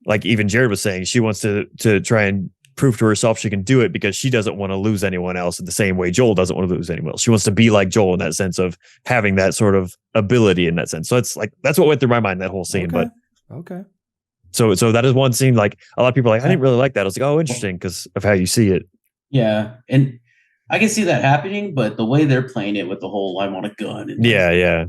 B: like even Jared was saying, she wants to try and prove to herself she can do it, because she doesn't want to lose anyone else in the same way Joel doesn't want to lose anyone else. She wants to be like Joel in that sense of having that sort of ability in that sense. So it's like, that's what went through my mind, that whole scene.
D: Okay.
B: But
D: okay.
B: So that is one scene, like a lot of people are like, I didn't really like that. I was like, oh, interesting, because of how you see it.
C: Yeah. And I can see that happening, but the way they're playing it with the whole, I want a gun. And
B: Yeah.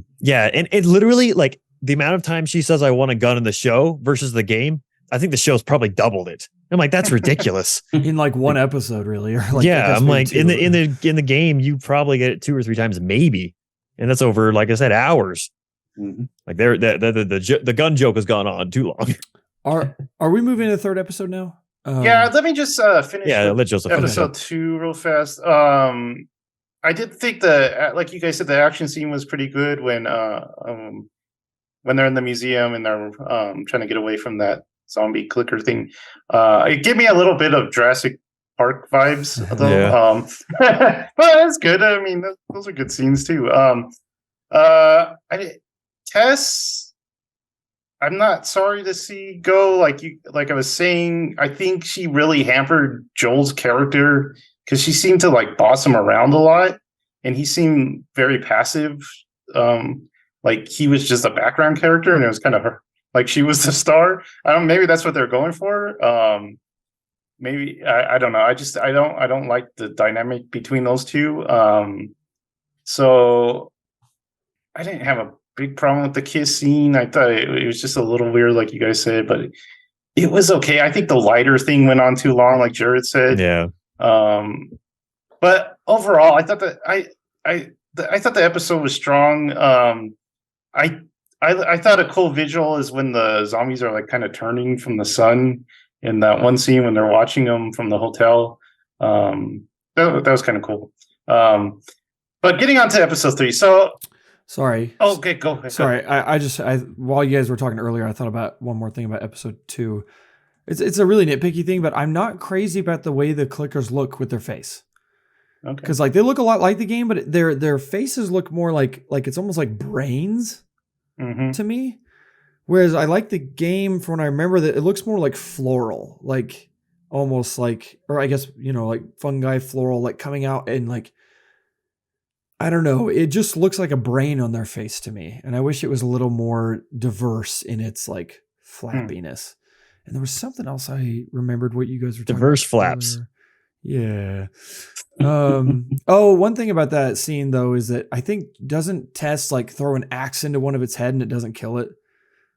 B: And it literally, like the amount of time she says, I want a gun in the show versus the game, I think the show's probably doubled it. I'm like, that's ridiculous.
D: In like one episode, really. Or like,
B: yeah, I'm like, in the game, you probably get it 2 or 3 times, maybe, and that's over, like I said, hours.
C: Mm-hmm.
B: Like the gun joke has gone on too long.
D: Are we moving to the third episode now?
A: Yeah, let me just finish.
B: Yeah, let Joseph finish.
A: Episode 2 real fast. I did think like you guys said, the action scene was pretty good when they're in the museum and they're trying to get away from that zombie clicker thing. It gave me a little bit of Jurassic Park vibes, though. Yeah. But that's good. I mean, those are good scenes too. Tess, I'm not sorry to see go. Like I was saying, I think she really hampered Joel's character, because she seemed to like boss him around a lot, and he seemed very passive. Like he was just a background character, and it was kind of her, like she was the star. Maybe that's what they're going for. Maybe I don't know. I don't like the dynamic between those two. So I didn't have a big problem with the kiss scene. I thought it was just a little weird, like you guys said, but it was okay. I think the lighter thing went on too long, like Jared said.
B: Yeah.
A: But overall, I thought that I thought the episode was strong. I thought a cool visual is when the zombies are like kind of turning from the sun in that one scene when they're watching them from the hotel. That was kind of cool. But getting on to episode 3. So
D: sorry.
A: Oh, okay, go ahead.
D: Sorry. I while you guys were talking earlier, I thought about one more thing about episode 2. It's a really nitpicky thing, but I'm not crazy about the way the clickers look with their face.
A: Okay.
D: Because like they look a lot like the game, but their faces look more like it's almost like brains to me. Whereas I like the game from when I remember that it looks more like floral, like almost like, or I guess, like fungi floral, like coming out and like, I don't know. It just looks like a brain on their face to me. And I wish it was a little more diverse in its like flappiness. And there was something else I remembered what you guys were talking about.
B: Diverse flaps.
D: Yeah. One thing about that scene though is that I think doesn't Tess like throw an axe into one of its head and it doesn't kill it?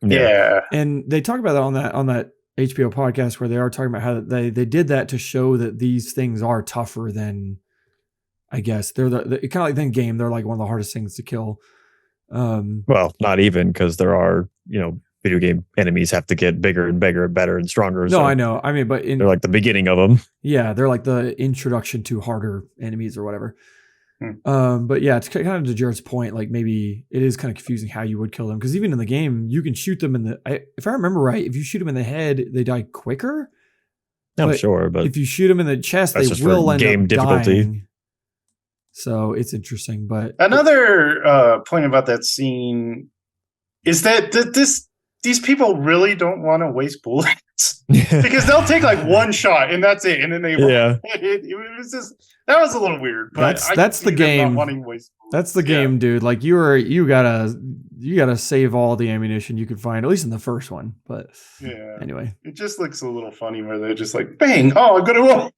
A: Yeah.
D: And they talk about that on that HBO podcast where they are talking about how they did that to show that these things are tougher than, I guess they're the kind of like the game. They're like one of the hardest things to kill.
B: Well, not even, because there are, video game enemies have to get bigger and bigger and better and stronger.
D: No,
B: so
D: I know. I mean, but
B: they're like the beginning of them.
D: Yeah, they're like the introduction to harder enemies or whatever. But yeah, it's kind of to Jared's point. Like maybe it is kind of confusing how you would kill them, because even in the game, you can shoot them if I remember right, if you shoot them in the head, they die quicker.
B: I'm sure, but
D: if you shoot them in the chest, they will end up dying. So it's interesting. But
A: another point about that scene is that these people really don't want to waste bullets because they'll take like one shot and that's it, and then they it was just, that was a little weird. But
D: that's the game. That's the game, dude. Like you gotta save all the ammunition you can find, at least in the first one. But anyway,
A: it just looks a little funny where they're just like, bang! Oh, I'm gonna roll.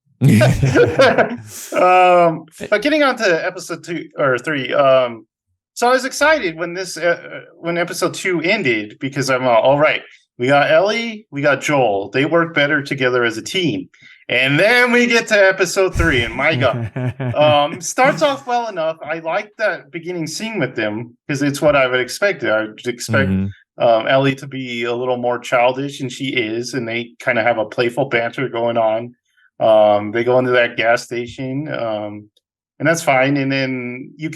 A: But getting on to episode 2 or 3, so I was excited when when episode 2 ended, because I'm all right. We got Ellie, we got Joel. They work better together as a team. And then we get to episode 3, and my God, starts off well enough. I like that beginning scene with them because it's what I would expect. I would expect Ellie to be a little more childish, and she is. And they kind of have a playful banter going on. They go into that gas station, and that's fine. And then you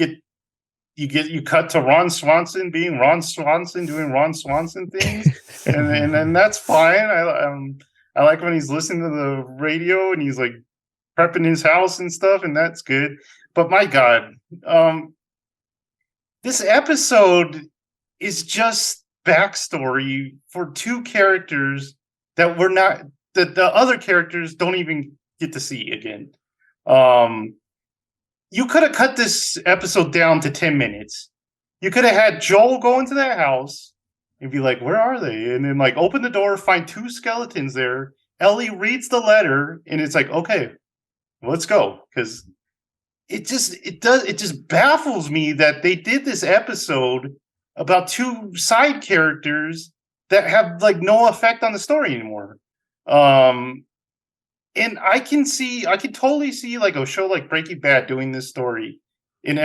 A: cut to Ron Swanson being Ron Swanson doing Ron Swanson things, and then that's fine. I like when he's listening to the radio and he's like prepping his house and stuff, and that's good. But my God, this episode is just backstory for 2 characters that the other characters don't even get to see again. You could have cut this episode down to 10 minutes. You could have had Joel go into that house and be like, where are they? And then like open the door, find 2 skeletons there. Ellie reads the letter and it's like, okay, let's go. Because it just baffles me that they did this episode about 2 side characters that have like no effect on the story anymore. And I can totally see like a show like Breaking Bad doing this story in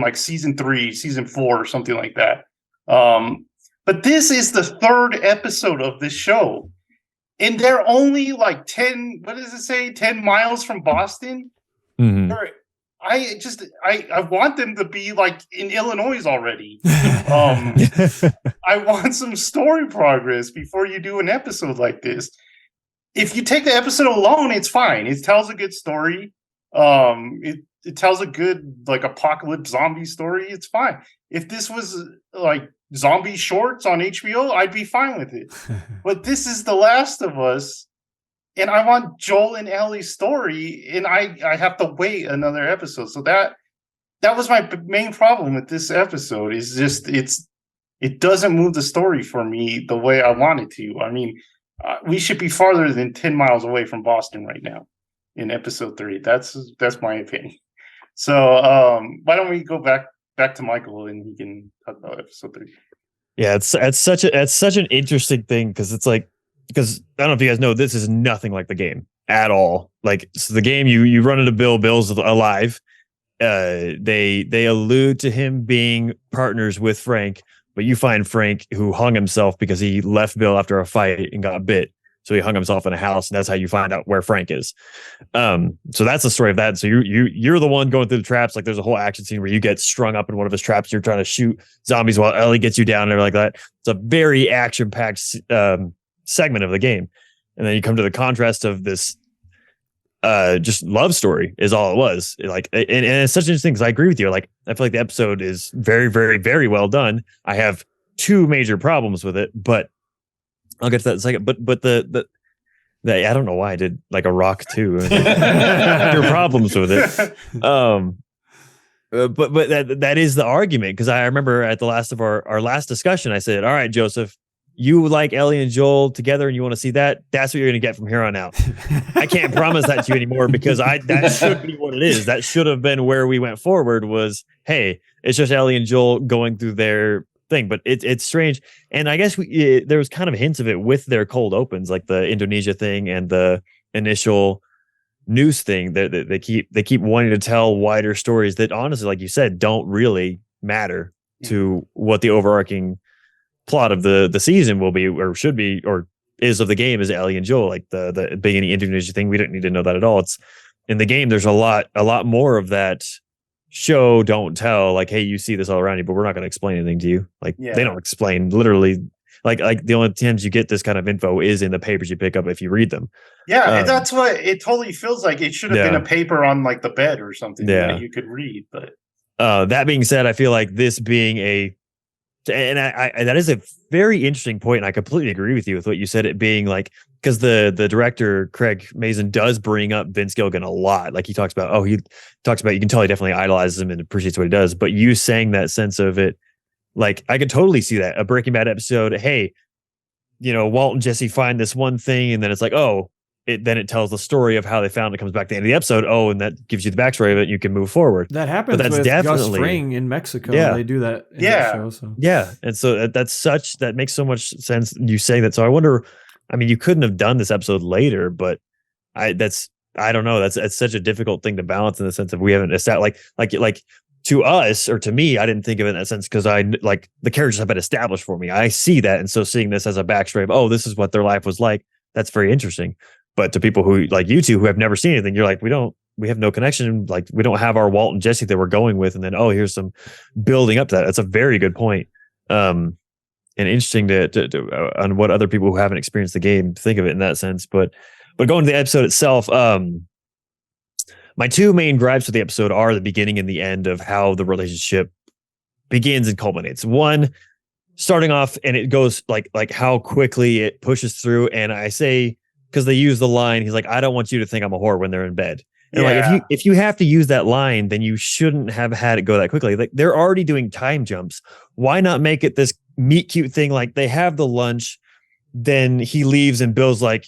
A: like season 3, season 4, or something like that. But this is the 3rd episode of this show, and they're only like 10 miles from Boston.
B: Mm-hmm.
A: I want them to be like in Illinois already. I want some story progress before you do an episode like this. If you take the episode alone, it's fine. It tells a good story. It tells a good like apocalypse zombie story. It's fine. If this was like zombie shorts on HBO, I'd be fine with it. But this is The Last of Us, and I want Joel and Ellie's story, and I have to wait another episode. So that was my main problem with this episode. Is just it doesn't move the story for me the way I want it to. I mean, we should be farther than 10 miles away from Boston right now in episode 3. That's my opinion. So why don't we go back to Michael and he can talk about episode 3.
B: Yeah, it's such an interesting thing because it's like, because I don't know if you guys know, this is nothing like the game at all. Like, so the game, you run into Bill's alive. They allude to him being partners with Frank, but you find Frank who hung himself because he left Bill after a fight and got bit. So he hung himself in a house, and that's how you find out where Frank is. So that's the story of that. So you're the one going through the traps. Like there's a whole action scene where you get strung up in one of his traps. You're trying to shoot zombies while Ellie gets you down and everything like that. It's a very action-packed segment of the game. And then you come to the contrast of this just love story is all it was. Like, and it's such interesting because I agree with you. Like, I feel like the episode is very, very, very well done. I have 2 major problems with it, but I'll get to that in a second. But the I don't know why I did like a rock too. Your problems with it. But that is the argument, because I remember at the last of our last discussion, I said, all right, Joseph, you like Ellie and Joel together and you want to see that, that's what you're going to get from here on out. I can't promise that to you anymore, because that should be what it is. That should have been where we went forward was, hey, it's just Ellie and Joel going through their thing, but it's strange. And I guess there was kind of hints of it with their cold opens, like the Indonesia thing and the initial news thing. They keep wanting to tell wider stories that honestly, like you said, don't really matter to what the overarching plot of the season will be, or should be, or is of the game, is Ellie and Joel. Like the beginning Indonesia thing, we don't need to know that at all. It's in the game. There's a lot more of that show don't tell. Like, hey, you see this all around you, but we're not going to explain anything to you. Like they don't explain literally. Like the only times you get this kind of info is in the papers you pick up if you read them.
A: Yeah, that's what it totally feels like. It should have been a paper on like the bed or something that you could read. But
B: that being said, I feel like this being and I that is a very interesting point, and I completely agree with you with what you said. It being like, because the director Craig Mazin does bring up Vince Gilligan a lot. Like he talks about you can tell he definitely idolizes him and appreciates what he does. But you saying that sense of it, like I could totally see that a Breaking Bad episode. Hey, Walt and Jesse find this one thing, and then it's like, then it tells the story of how they found it. Comes back to the end of the episode. And that gives you the backstory of it. You can move forward.
D: That happens. But that's with definitely Gus Fring in Mexico.
B: Yeah.
D: They do that. In that show, so.
B: Yeah, and so that makes so much sense. You saying that. So I wonder. I mean, you couldn't have done this episode later, but I don't know. That's such a difficult thing to balance in the sense of we haven't established like to us, or to me, I didn't think of it in that sense because I like the characters have been established for me. I see that, and so seeing this as a backstory of this is what their life was like. That's very interesting. But to people who like you two who have never seen anything, you're like, we have no connection. Like we don't have our Walt and Jesse that we're going with, and then here's some building up to that. That's a very good point. And interesting to on what other people who haven't experienced the game think of it in that sense. But going to the episode itself, my two main gripes with the episode are the beginning and the end of how the relationship begins and culminates. One, starting off, and it goes like how quickly it pushes through. And I say, because they use the line, he's like, I don't want you to think I'm a whore when they're in bed. And like, if you have to use that line, then you shouldn't have had it go that quickly. Like they're already doing time jumps. Why not make it this meet cute thing? Like they have the lunch, then he leaves and Bill's like,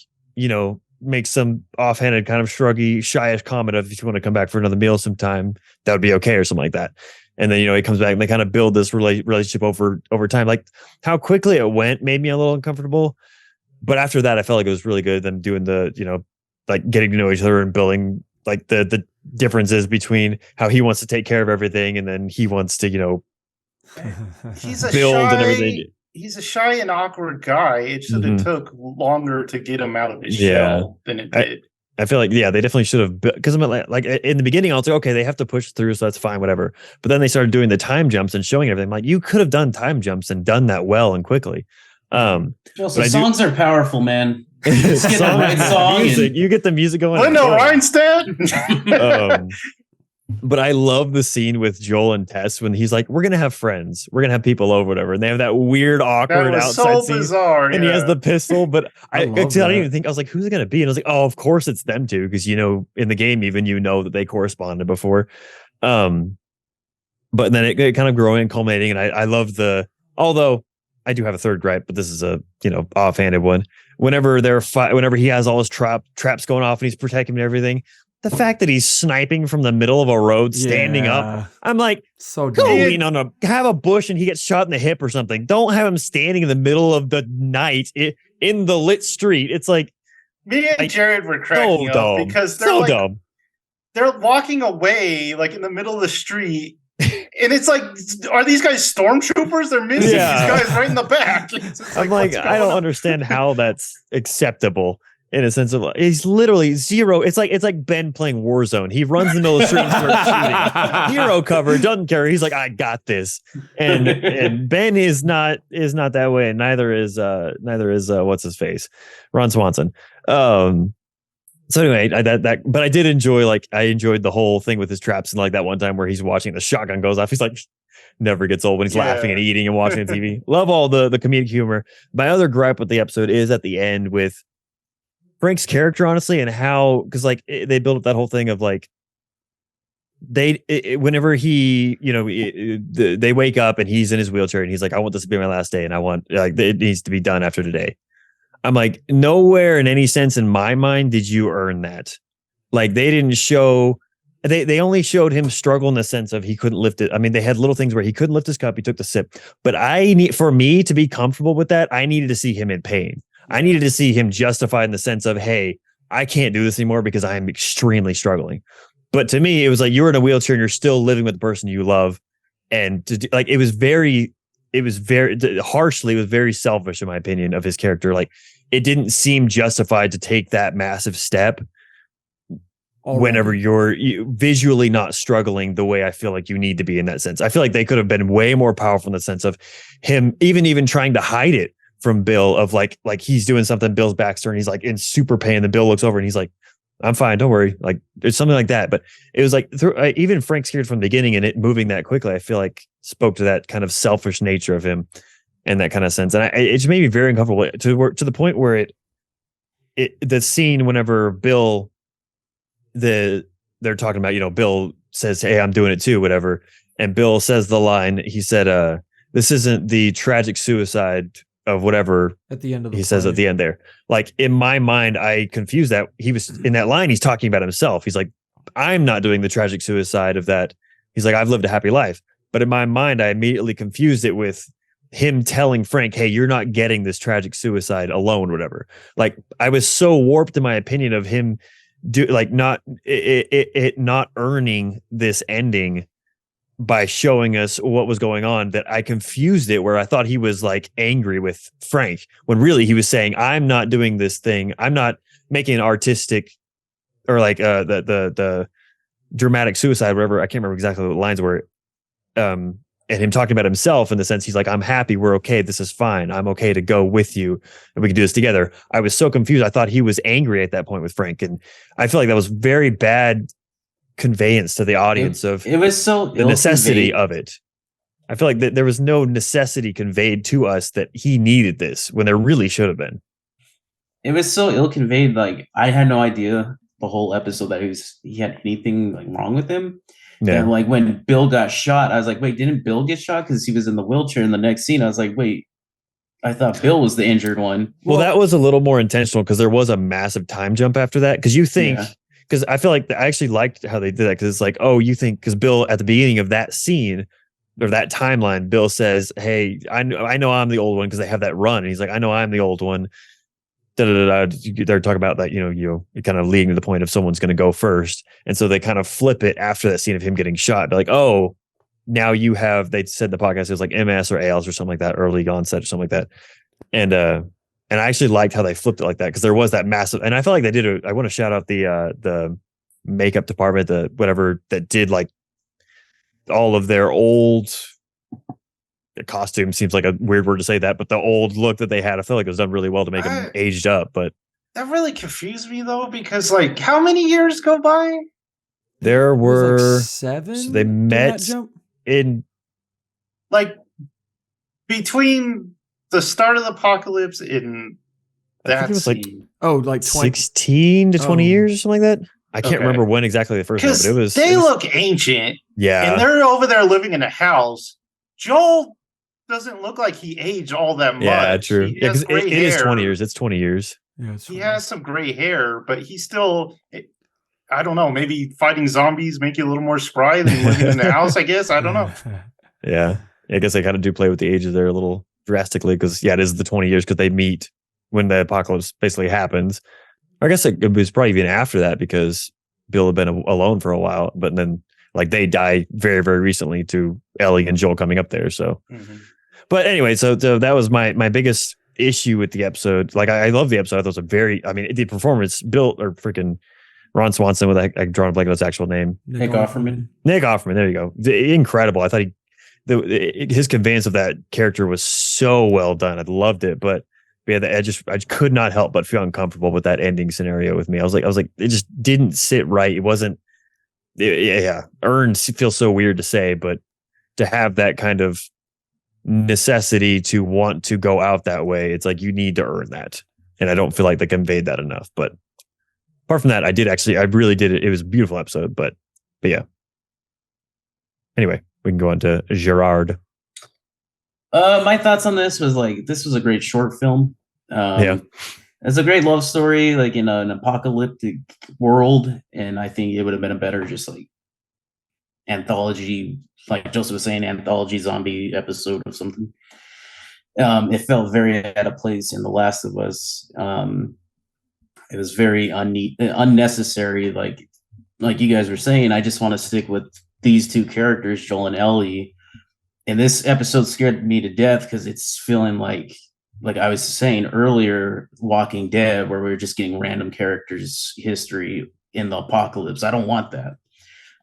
B: makes some offhanded kind of shruggy, shyish comment of, if you want to come back for another meal sometime, that would be okay, or something like that. And then, he comes back and they kind of build this relationship over time. Like how quickly it went made me a little uncomfortable. But after that, I felt like it was really good. Them doing the, like getting to know each other and building like the differences between how he wants to take care of everything and then he wants to,
A: he's a
B: build
A: shy,
B: and everything.
A: He's a shy and awkward guy. It should have took longer to get him out of his shell than it did.
B: I feel like, they definitely should have, because I'm like in the beginning, I was like, okay, they have to push through, so that's fine, whatever. But then they started doing the time jumps and showing everything. I'm like, you could have done time jumps and done that well and quickly.
C: Songs are powerful, man. Just get the right song.
B: You get the music going.
A: Linda Ronstadt.
B: But I love the scene with Joel and Tess when he's like, we're going to have friends. We're going to have people over, whatever. And they have that weird, awkward outside scene.
A: Bizarre,
B: and he has the pistol. But I didn't even think, I was like, who's it going to be? And I was like, of course it's them two. Because, in the game, even, that they corresponded before. But then it kind of growing and culminating. And I love although I do have a third gripe, but this is a, offhanded one. Whenever whenever he has all his traps going off and he's protecting and everything, the fact that he's sniping from the middle of a road standing up, I'm like,
D: so
B: have a bush and he gets shot in the hip or something. Don't have him standing in the middle of the night in the lit street. It's like,
A: me and Jared were cracking up because they're dumb. They're walking away like in the middle of the street. And it's like, are these guys stormtroopers? They're missing these guys right in the back.
B: I'm like, I don't understand how that's acceptable. In a sense of, he's literally zero. It's like Ben playing Warzone. He runs in the middle of the street and starts shooting. Hero cover, doesn't care. He's like, I got this. And Ben is not that way. And neither is what's his face, Ron Swanson. So anyway, but I did enjoy, I enjoyed the whole thing with his traps, and like that one time where he's watching the shotgun goes off. He's like, never gets old when he's laughing and eating and watching TV. Love all the comedic humor. My other gripe with the episode is at the end with Frank's character, honestly, and how, because they built up that whole thing of whenever he, they wake up and he's in his wheelchair and he's like, I want this to be my last day and I want it needs to be done after today. I'm like, nowhere in any sense in my mind did you earn that. Like they didn't show they only showed him struggle in the sense of he couldn't lift it. I mean, they had little things where he couldn't lift his cup, he took the sip. But for me to be comfortable with that, I needed to see him in pain. I needed to see him justified in the sense of, hey, I can't do this anymore because I am extremely struggling. But to me, it was like you're in a wheelchair and you're still living with the person you love. And like it was very harshly, it was very selfish in my opinion of his character. Like it didn't seem justified to take that massive step whenever you're visually not struggling the way I feel like you need to be in that sense. I feel like they could have been way more powerful in the sense of him even trying to hide it from Bill, of like he's doing something, Bill's backstory, and he's like in super pain. Then Bill looks over and he's like, I'm fine, don't worry. Like it's something like that. But it was like even Frank's scared from the beginning, and it moving that quickly, I feel like spoke to that kind of selfish nature of him and that kind of sense. And it just made me very uncomfortable to the point where the scene whenever Bill, they're talking about, you know, Bill says, hey, I'm doing it too, whatever. And Bill says the line, he said, this isn't the tragic suicide of whatever
D: at the end of
B: he says at the end there. Like in my mind, I confused that. He was in that line, he's talking about himself. He's like, I'm not doing the tragic suicide of that. He's like, I've lived a happy life. But in my mind, I immediately confused it with him telling Frank, hey, you're not getting this tragic suicide alone, whatever. Like I was so warped in my opinion of him not earning this ending by showing us what was going on, that I confused it, where I thought he was like angry with Frank when really he was saying, I'm not doing this thing. I'm not making an artistic or like the dramatic suicide, whatever. I can't remember exactly what the lines were. And him talking about himself in the sense he's like, I'm happy, we're okay, this is fine, I'm okay to go with you and we can do this together. I was so confused. I thought he was angry at that point with Frank, and I feel like that was very bad conveyance to the audience
C: it was so
B: the necessity of it. I feel like that there was no necessity conveyed to us that he needed this when there really should have been.
C: It was so ill conveyed. Like I had no idea the whole episode that he had anything like wrong with him. Yeah. And like when Bill got shot, I was like, wait, didn't Bill get shot? Because he was in the wheelchair in the next scene. I was like, wait, I thought Bill was the injured one.
B: Well, that was a little more intentional because there was a massive time jump after that. Because you think, because I feel like I actually liked how they did that, because it's like, oh, you think, because Bill at the beginning of that scene or that timeline, Bill says, hey, I know I'm the old one, because they have that run. And he's like, I know I'm the old one. They're talking about that, you kind of leading to the point of someone's going to go first. And so they kind of flip it after that scene of him getting shot. They're like, oh, now you have, they said the podcast is like MS or ALS or something like that, early onset or something like that. And I actually liked how they flipped it like that, because there was that massive, and I felt like they did I want to shout out the makeup department, the whatever that did like all of their old costume, seems like a weird word to say that, but the old look that they had, I feel like it was done really well to make them aged up. But
A: that really confused me though, because like how many years go by?
B: There were
D: like 7.
B: So they met in
A: like between the start of the apocalypse in that
B: was like 16 to 20 years or something like that. I can't remember when exactly the first one, but it was.
A: They look ancient,
B: yeah,
A: and they're over there living in a house. Joel doesn't look like he aged all that much.
B: Yeah, true. Yeah, because it is 20 years. It's 20 years.
D: Yeah,
A: he has some gray hair, but he's still. I don't know. Maybe fighting zombies make you a little more spry than living in the house. I guess I don't know.
B: Yeah, I guess they kind of do play with the ages there a little drastically, because it is the 20 years, because they meet when the apocalypse basically happens. I guess it was probably even after that, because Bill had been alone for a while, but then like they die very, very recently to Ellie and Joel coming up there. So, but anyway, so that was my biggest issue with the episode. Like I love the episode. I thought it was the performance, Bill or freaking Ron Swanson, with I drawn a blank on his actual name.
C: Nick Offerman.
B: Nick Offerman. There you go. Incredible. I thought his conveyance of that character was so well done. I loved it, but yeah, I could not help but feel uncomfortable with that ending scenario with me. I was like, it just didn't sit right. It wasn't. Earned feels so weird to say, but to have that kind of necessity to want to go out that way, it's like you need to earn that, and I don't feel like they conveyed that enough. But apart from that, I really did it. It was a beautiful episode, but yeah. Anyway, we can go on to Gerard.
C: My thoughts on this was like, this was a great short film. It's a great love story, like in an apocalyptic world, and I think it would have been a better just like anthology, like Joseph was saying, anthology zombie episode of something. It felt very out of place in The Last of Us. It was very unnecessary. Like you guys were saying, I just want to stick with these two characters, Joel and Ellie. And this episode scared me to death because it's feeling like I was saying earlier, Walking Dead, where we were just getting random characters' history in the apocalypse. I don't want that.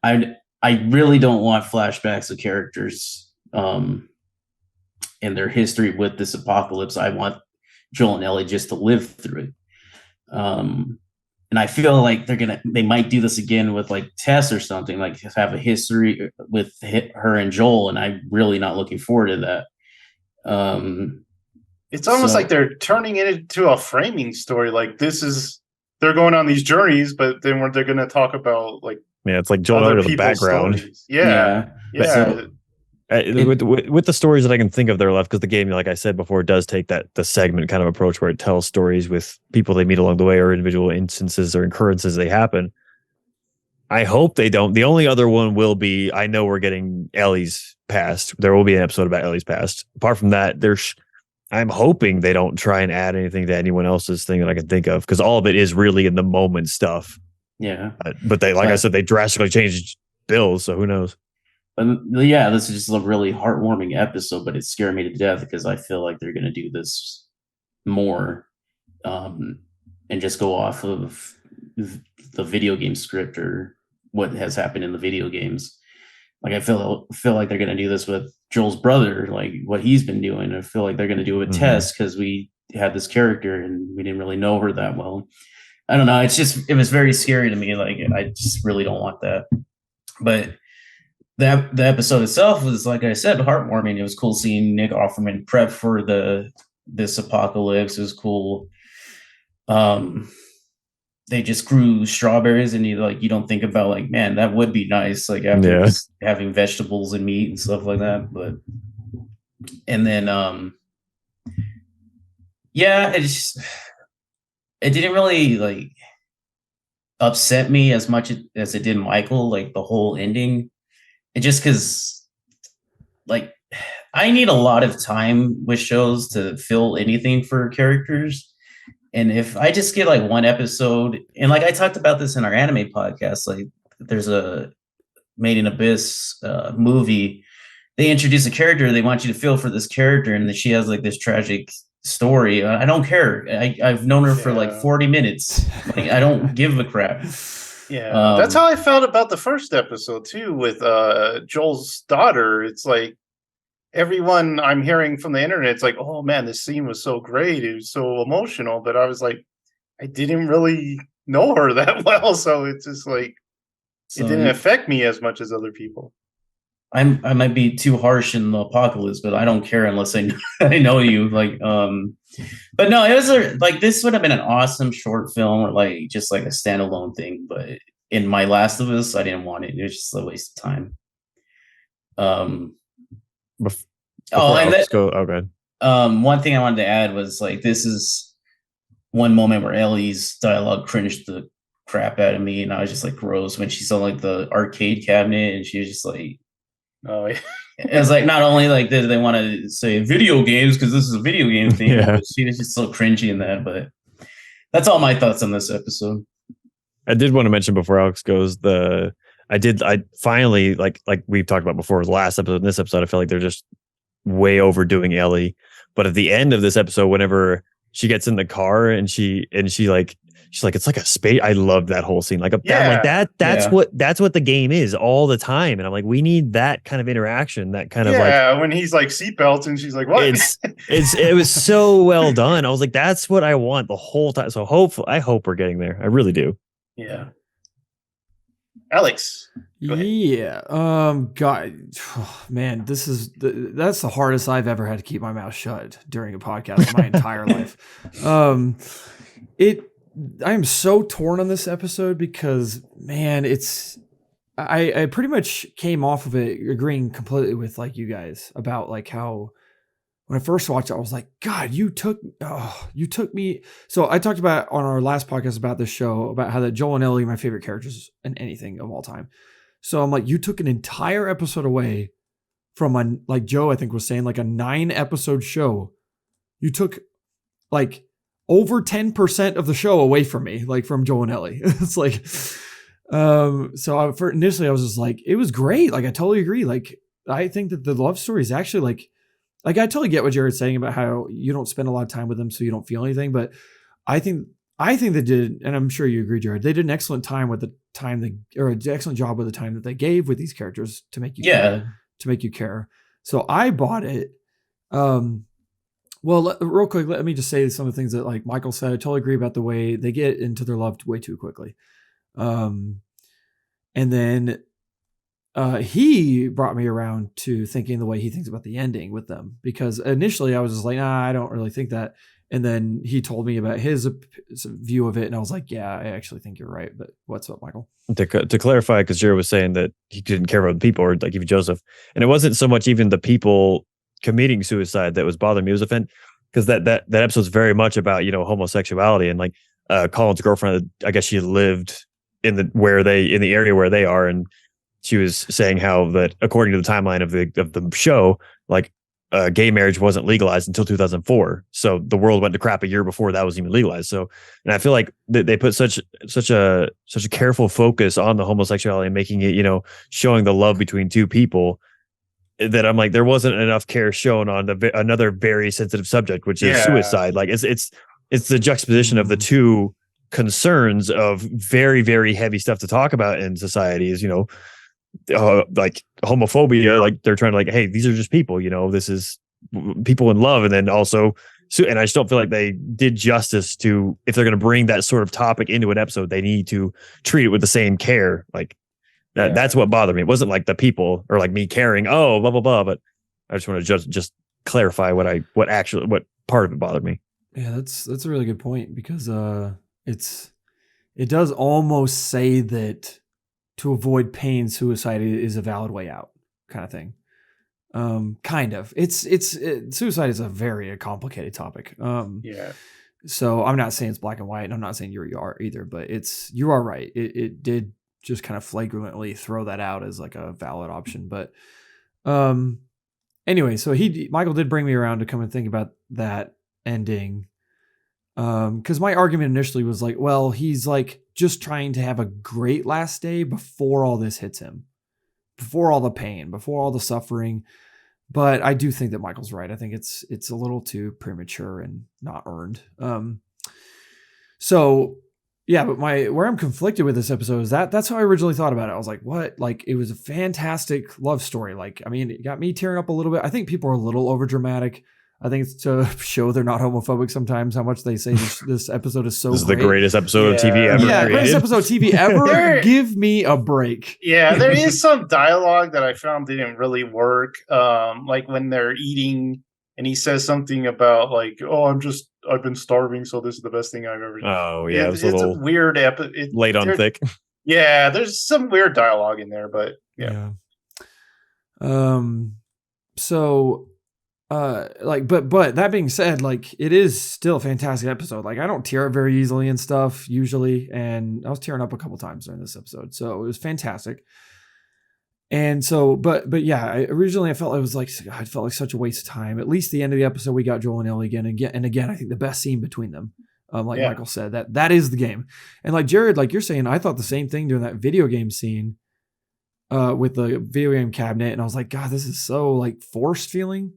C: I really don't want flashbacks of characters and their history with this apocalypse. I want Joel and Ellie just to live through it. And I feel like they might do this again with like Tess or something, like have a history with her and Joel, and I'm really not looking forward to that.
A: It's almost like they're turning it into a framing story. Like they're going on these journeys, but then they're going to talk about like
B: it's like Joel Ellie in the background.
A: Stories. Yeah.
C: So,
B: with the stories that I can think of that are left, because the game, like I said before, does take the segment kind of approach where it tells stories with people they meet along the way or individual instances or occurrences they happen. I hope they don't. The only other one will be, I know we're getting Ellie's past. There will be an episode about Ellie's past. Apart from that, I'm hoping they don't try and add anything to anyone else's thing that I can think of, because all of it is really in the moment stuff.
C: Yeah.
B: But they, like I said, they drastically changed Bills, so who knows?
C: But yeah, this is just a really heartwarming episode, but it scared me to death because I feel like they're going to do this more and just go off of the video game script or what has happened in the video games. Like I feel like they're going to do this with Joel's brother, like what he's been doing. I feel like they're going to do it with Tess because we had this character and we didn't really know her that well. I don't know. It was very scary to me. Like I just really don't want that. But the episode itself was, like I said, heartwarming. It was cool seeing Nick Offerman prep for this apocalypse. It was cool. They just grew strawberries, and you don't think about like, man, that would be nice, like after just having vegetables and meat and stuff like that. But and then it didn't really like upset me as much as it did Michael, like the whole ending. It just because like I need a lot of time with shows to fill anything for characters. And if I just get like one episode, and like I talked about this in our anime podcast, like there's a Made in Abyss movie. They introduce a character they want you to feel for this character, and she has like this tragic story. I don't care. I've known her for like 40 minutes. Like, I don't give a crap.
A: Yeah, that's how I felt about the first episode too, with Joel's daughter. It's like everyone I'm hearing from the internet, it's like, oh man, this scene was so great. It was so emotional. But I was like, I didn't really know her that well. So it's just like, it didn't affect me as much as other people.
C: I might be too harsh in the apocalypse, but I don't care unless I know you. Like, but no, it was like this would have been an awesome short film or like just like a standalone thing. But in My Last of Us, I didn't want it. It was just a waste of time. One thing I wanted to add was like this is one moment where Ellie's dialogue cringed the crap out of me, and I was just like gross when she saw like the arcade cabinet, and she was just like, oh yeah. It was like not only like did they want to say video games because this is a video game thing, but she was just so cringy in that. But that's all my thoughts on this episode.
B: I did want to mention before Alex goes, I finally like we've talked about before the last episode and this episode, I feel like they're just way overdoing Ellie. But at the end of this episode, whenever she gets in the car and she's like, it's like a space. I love that whole scene. Like, that's what the game is all the time. And I'm like, we need that kind of interaction, that kind of like
A: when he's like seatbelts and she's like, what?
B: It was so well done. I was like, that's what I want the whole time. So I hope we're getting there. I really do.
A: Yeah. Alex.
D: Yeah. God, man, that's the hardest I've ever had to keep my mouth shut during a podcast my entire life. I am so torn on this episode because, man, I pretty much came off of it agreeing completely with like you guys about like how when I first watched it, I was like, God, you took me. So I talked about on our last podcast about this show about how that Joel and Ellie are my favorite characters in anything of all time. So I'm like, you took an entire episode away from like Joe, I think was saying, like a 9-episode show. You took like over 10% of the show away from me, like from Joel and Ellie. It's like, so initially I was just like, it was great. Like, I totally agree. Like, I think that the love story is actually like I totally get what Jared's saying about how you don't spend a lot of time with them, so you don't feel anything. But I think they did, and I'm sure you agree, Jared. They did an excellent time with the time or an excellent job with the time that they gave with these characters to make you care. So I bought it. Well, real quick, let me just say some of the things that like Michael said. I totally agree about the way they get into their love way too quickly. And then he brought me around to thinking the way he thinks about the ending with them, because initially I was just like, nah, I don't really think that. And then he told me about his view of it, and I was like, yeah, I actually think you're right. But what's up, Michael?
B: To clarify, because Jared was saying that he didn't care about the people, or like even Joseph, and it wasn't so much even the people committing suicide that was bothering me. It was because that episode's very much about, you know, homosexuality, and like Colin's girlfriend, I guess she lived in the area where they are, and she was saying how that according to the timeline of the show, like gay marriage wasn't legalized until 2004. So the world went to crap a year before that was even legalized. So, and I feel like they put such a careful focus on the homosexuality and making it, you know, showing the love between two people, that I'm like, there wasn't enough care shown on another very sensitive subject, which is suicide. Like it's the juxtaposition of the two concerns of very, very heavy stuff to talk about in society is, you know, like homophobia, like they're trying to like, hey, these are just people, you know, this is people in love. And then also, and I just don't feel like they did justice to, if they're going to bring that sort of topic into an episode, they need to treat it with the same care. Like that's what bothered me. It wasn't like the people or like me caring, oh, blah, blah, blah. But I just want to just clarify what part of it bothered me.
D: Yeah, that's a really good point, because it does almost say that to avoid pain, suicide is a valid way out, kind of thing. Kind of. Suicide is a very complicated topic. So I'm not saying it's black and white, and I'm not saying you are either, but you are right. It did just kind of flagrantly throw that out as like a valid option. But anyway, so Michael did bring me around to come and think about that ending. Because my argument initially was like, well, he's like just trying to have a great last day before all this hits him, before all the pain, before all the suffering. But I do think that Michael's right. I think it's a little too premature and not earned. So yeah, but where I'm conflicted with this episode is that's how I originally thought about it. I was like, what? Like, it was a fantastic love story. Like, I mean, it got me tearing up a little bit. I think people are a little over dramatic. I think it's to show they're not homophobic sometimes, how much they say this episode is so
B: This is
D: great.
B: the greatest episode of TV ever.
D: Yeah, greatest episode of TV ever. Give me a break.
A: Yeah, there is some dialogue that I found didn't really work. Like when they're eating and he says something about like, oh, I've been starving, so this is the best thing I've ever done.
B: Oh, yeah. It was
A: it's a weird episode.
B: Late on thick.
A: Yeah, there's some weird dialogue in there, but yeah.
D: So but that being said, like, it is still a fantastic episode. Like, I don't tear up very easily and stuff usually, and I was tearing up a couple times during this episode, so it was fantastic. And so, but yeah, I felt like such a waste of time. At least the end of the episode, we got Joel and Ellie again, I think the best scene between them. Michael said, that is the game. And like Jared, like you're saying, I thought the same thing during that video game scene with the video game cabinet, and I was like, God, this is so like forced feeling.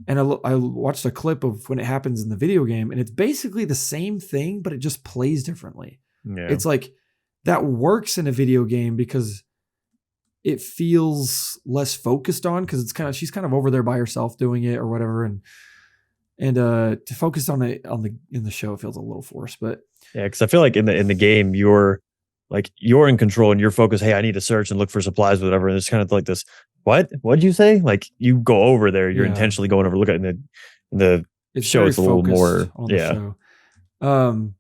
D: And I watched a clip of when it happens in the video game, and it's basically the same thing, but it just plays differently. Yeah. It's like that works in a video game because it feels less focused on, because she's kind of over there by herself doing it or whatever, and to focus on it in the show feels a little forced. But
B: yeah, because I feel like in the game you're in control and you're focused. Hey, I need to search and look for supplies, or whatever. And it's kind of like this. What did you say? Like, you go over there, you're intentionally going over, look at the show. It's a little more,
D: on the show.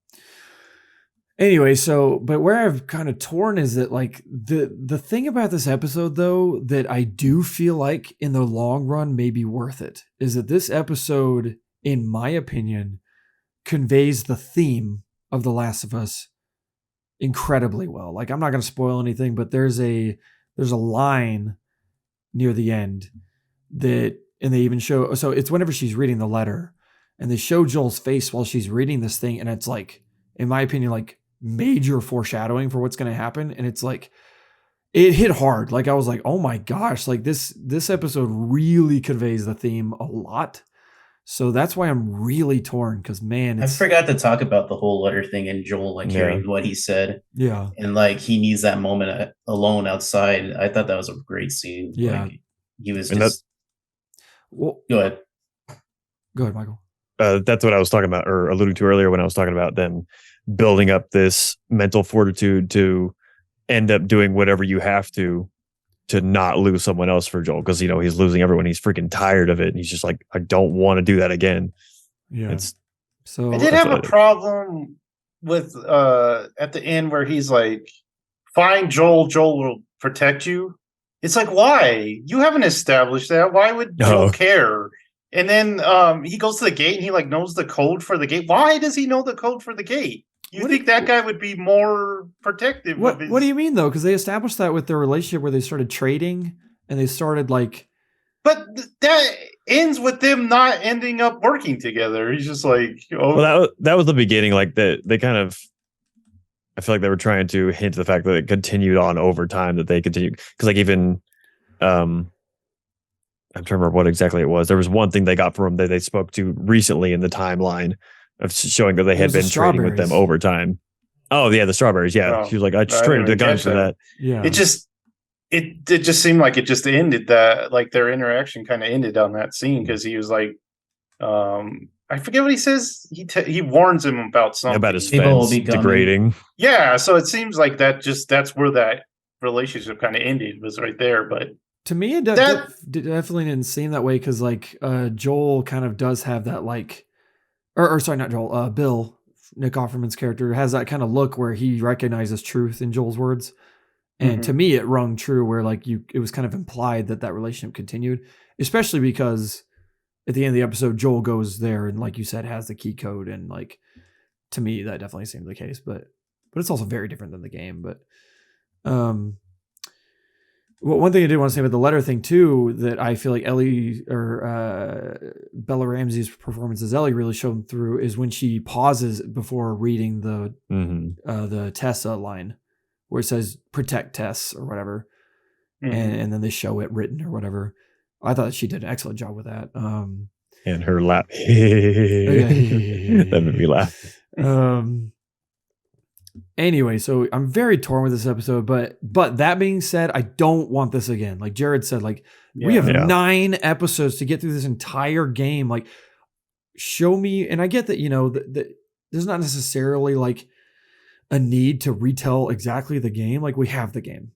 D: Anyway, so but where I've kind of torn is that like the thing about this episode though that I do feel like in the long run may be worth it is that this episode, in my opinion, conveys the theme of The Last of Us incredibly well. Like I'm not going to spoil anything, but there's a line near the end that, and they even show, so it's whenever she's reading the letter and they show Joel's face while she's reading this thing, and it's like, in my opinion, like major foreshadowing for what's going to happen. And it's like, it hit hard. Like I was like, oh my gosh, like this episode really conveys the theme a lot. So that's why I'm really torn, because man,
C: I forgot to talk about the whole letter thing and Joel like hearing what he said.
D: Yeah.
C: And like he needs that moment alone outside. I thought that was a great scene.
D: Yeah.
C: Like, he was
B: And
C: just
D: Well,
C: go ahead.
D: go ahead, Michael.
B: That's what I was talking about or alluding to earlier when I was talking about them building up this mental fortitude to end up doing whatever you have to not lose someone else for Joel, because he's losing everyone. He's freaking tired of it, and he's just like, I don't want to do that again.
D: Yeah.
B: It's
D: So
A: I did have a problem with at the end where he's like, "Find Joel. Joel will protect you." It's like, why? You haven't established that. Why would Joel care? And then he goes to the gate and he like knows the code for the gate. Why does he know the code for the gate? You think that guy would be more protective?
D: What do you mean though? Because they established that with their relationship where they started trading and they started like.
A: But that ends with them not ending up working together. He's just like, oh,
B: well, that was the beginning. Like they kind of, I feel like they were trying to hint to the fact that it continued on over time, that they continued, because like even, I'm trying to remember what exactly it was. There was one thing they got from him that they spoke to recently in the timeline of showing that they had been trading with them over time. Oh yeah, the strawberries. Yeah,
A: Oh,
B: she was like, I just traded the guns for that.
D: Yeah.
A: it just seemed like it just ended, that like their interaction kind of ended on that scene, because he was like, I forget what he says. He warns him about something
B: About his
C: People will
B: fence
C: be coming.
B: degrading.
A: Yeah, so it seems like that's where that relationship kind of ended, was right there. But
D: To me, it definitely didn't seem that way, because like Joel kind of does have that like, or sorry, not Joel, Bill, Nick Offerman's character has that kind of look where he recognizes truth in Joel's words. And to me, it rung true where like it was kind of implied that relationship continued, especially because at the end of the episode, Joel goes there and like you said, has the key code. And like, to me, that definitely seemed the case, but it's also very different than the game. But, well, one thing I did want to say about the letter thing too, that I feel like Ellie or Bella Ramsey's performance as Ellie really showed through, is when she pauses before reading the Tessa line, where it says "protect Tess" or whatever, and then they show it written or whatever. I thought she did an excellent job with that.
B: And her laugh, that made me laugh.
D: Anyway, so I'm very torn with this episode, but that being said, I don't want this again. Like Jared said, like we have 9 episodes to get through this entire game. Like, show me, and I get that, there's not necessarily like a need to retell exactly the game. Like we have the game.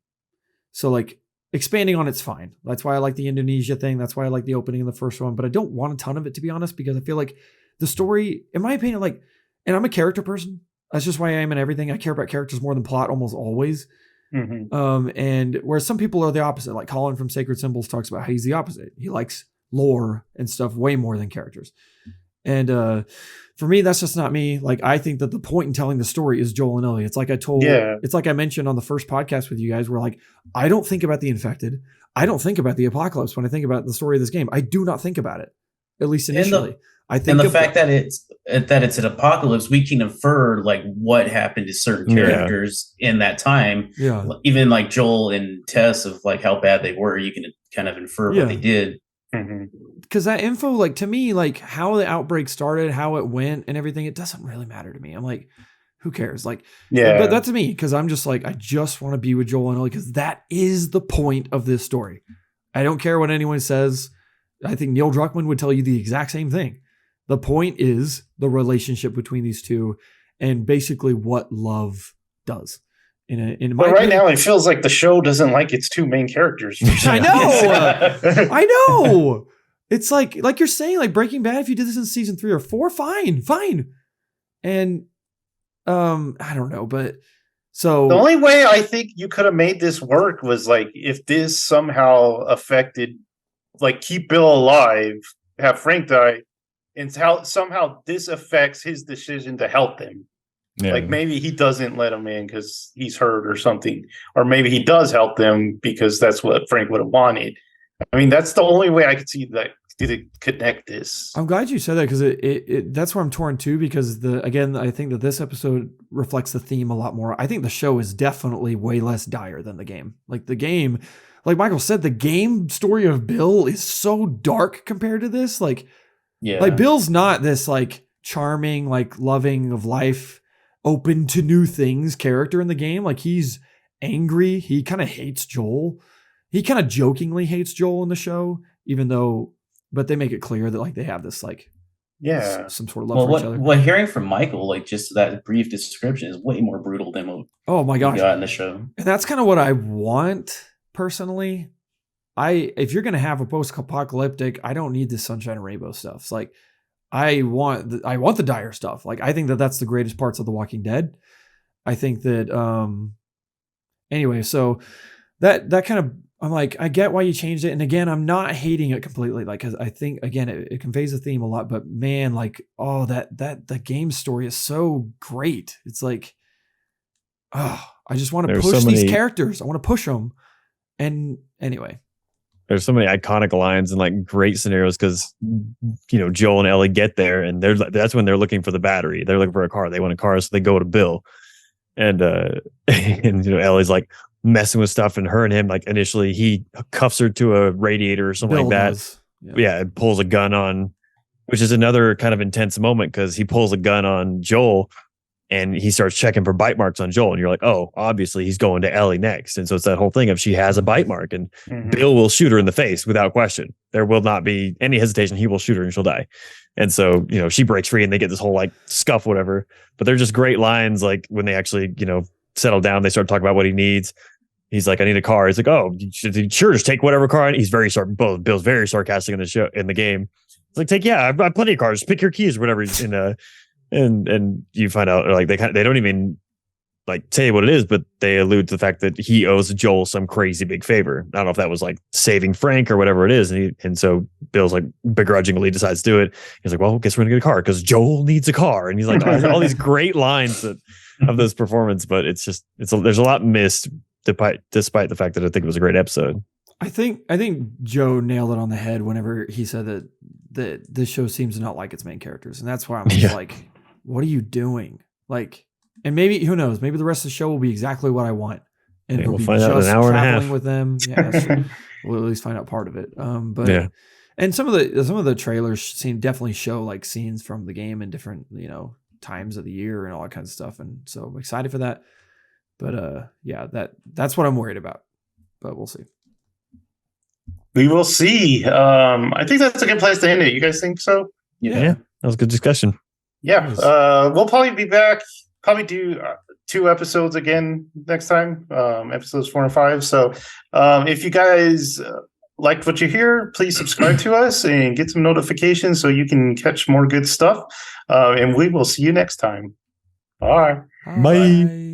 D: So like expanding on it's fine. That's why I like the Indonesia thing. That's why I like the opening of the first one, but I don't want a ton of it, to be honest, because I feel like the story, in my opinion, like, and I'm a character person. That's just why I am in everything. I care about characters more than plot almost always. And whereas some people are the opposite, like Colin from Sacred Symbols talks about how he's the opposite. He likes lore and stuff way more than characters. And for me, that's just not me. Like, I think that the point in telling the story is Joel and Ellie. It's like it's like I mentioned on the first podcast with you guys, where like, I don't think about the infected. I don't think about the apocalypse when I think about the story of this game. I do not think about it, at least initially. I think,
C: and the fact that it's an apocalypse, we can infer like what happened to certain characters in that time.
D: Yeah,
C: even like Joel and Tess, of like how bad they were, you can kind of infer what they did.
D: Because that info, like, to me, like how the outbreak started, how it went, and everything, it doesn't really matter to me. I'm like, who cares? Like, but that's me, because I'm just like, I just want to be with Joel and Ellie, because that is the point of this story. I don't care what anyone says. I think Neil Druckmann would tell you the exact same thing. The point is the relationship between these two, and basically what love does. In my
A: right now, it feels like the show doesn't like its 2 main characters.
D: I know. I know. It's like you're saying, like Breaking Bad, if you did this in season 3 or 4, fine. And I don't know, but so
A: the only way I think you could have made this work was like if this somehow affected, like, keep Bill alive, have Frank die, and how somehow this affects his decision to help them.
B: Yeah.
A: Like maybe he doesn't let him in because he's hurt or something, or maybe he does help them because that's what Frank would have wanted. I mean, that's the only way I could see that to connect this.
D: I'm glad you said that because it that's where I'm torn too. Because I think that this episode reflects the theme a lot more. I think the show is definitely way less dire than the game. Like the game, like Michael said, the game story of Bill is so dark compared to this. Like Bill's not this like charming, like loving of life, open to new things character in the game. Like he's angry. He kind of hates Joel. He kind of jokingly hates Joel in the show, but they make it clear that like they have this like some sort of love for each other.
C: What hearing from Michael, like just that brief description, is way more brutal than what
D: we got
C: in the show.
D: And that's kind of what I want personally. If you're gonna have a post-apocalyptic, I don't need this sunshine and rainbow stuff. It's like I want the dire stuff. Like I think that that's the greatest parts of The Walking Dead. I think that anyway, so that kind of, I'm like, I get why you changed it. And again, I'm not hating it completely. Like, cause I think again, it conveys the theme a lot, but man, like, the game story is so great. It's like, I just want to push these characters. I want to push them. And anyway,
B: there's so many iconic lines and like great scenarios because, Joel and Ellie get there and that's when they're looking for the battery. They're looking for a car. They want a car. So they go to Bill and Ellie's like, messing with stuff, and her and him, like, initially he cuffs her to a radiator or something
D: Bill
B: like that.
D: Does.
B: Yeah, and pulls a gun on, which is another kind of intense moment because he pulls a gun on Joel and he starts checking for bite marks on Joel, and you're like, oh, obviously he's going to Ellie next. And so it's that whole thing of she has a bite mark, and Bill will shoot her in the face without question. There will not be any hesitation. He will shoot her and she'll die. And so, she breaks free and they get this whole like scuff, whatever. But they're just great lines. Like when they actually, settle down, they start talking about what he needs. He's like, I need a car. He's like, oh, sure, just take whatever car. He's very Bill's very sarcastic in the show, in the game. It's like, I've got plenty of cars. Just pick your keys or whatever. And you find out like they don't even like say what it is, but they allude to the fact that he owes Joel some crazy big favor. I don't know if that was like saving Frank or whatever it is. And so Bill's like begrudgingly decides to do it. He's like, well, I guess we're gonna get a car because Joel needs a car. And he's like, all these great lines of this performance, but there's a lot missed despite the fact that I think it was a great episode.
D: I think Joe nailed it on the head whenever he said that this show seems to not like its main characters. And that's why I'm just like, what are you doing? Like, and maybe, who knows, maybe the rest of the show will be exactly what I want. And
B: we'll find out in an hour and a half
D: with them. Yeah, that's true. We'll at least find out part of it. And some of the trailers definitely show like scenes from the game in different, times of the year and all that kind of stuff. And so I'm excited for that. But that's what I'm worried about. But we'll see.
A: We will see. I think that's a good place to end it. You guys think so?
B: Yeah. That was a good discussion.
A: Yeah. We'll probably be back. Probably do 2 episodes again next time. Episodes 4 and 5. So if you guys liked what you hear, please subscribe to us and get some notifications so you can catch more good stuff. And we will see you next time. All right.
B: Bye.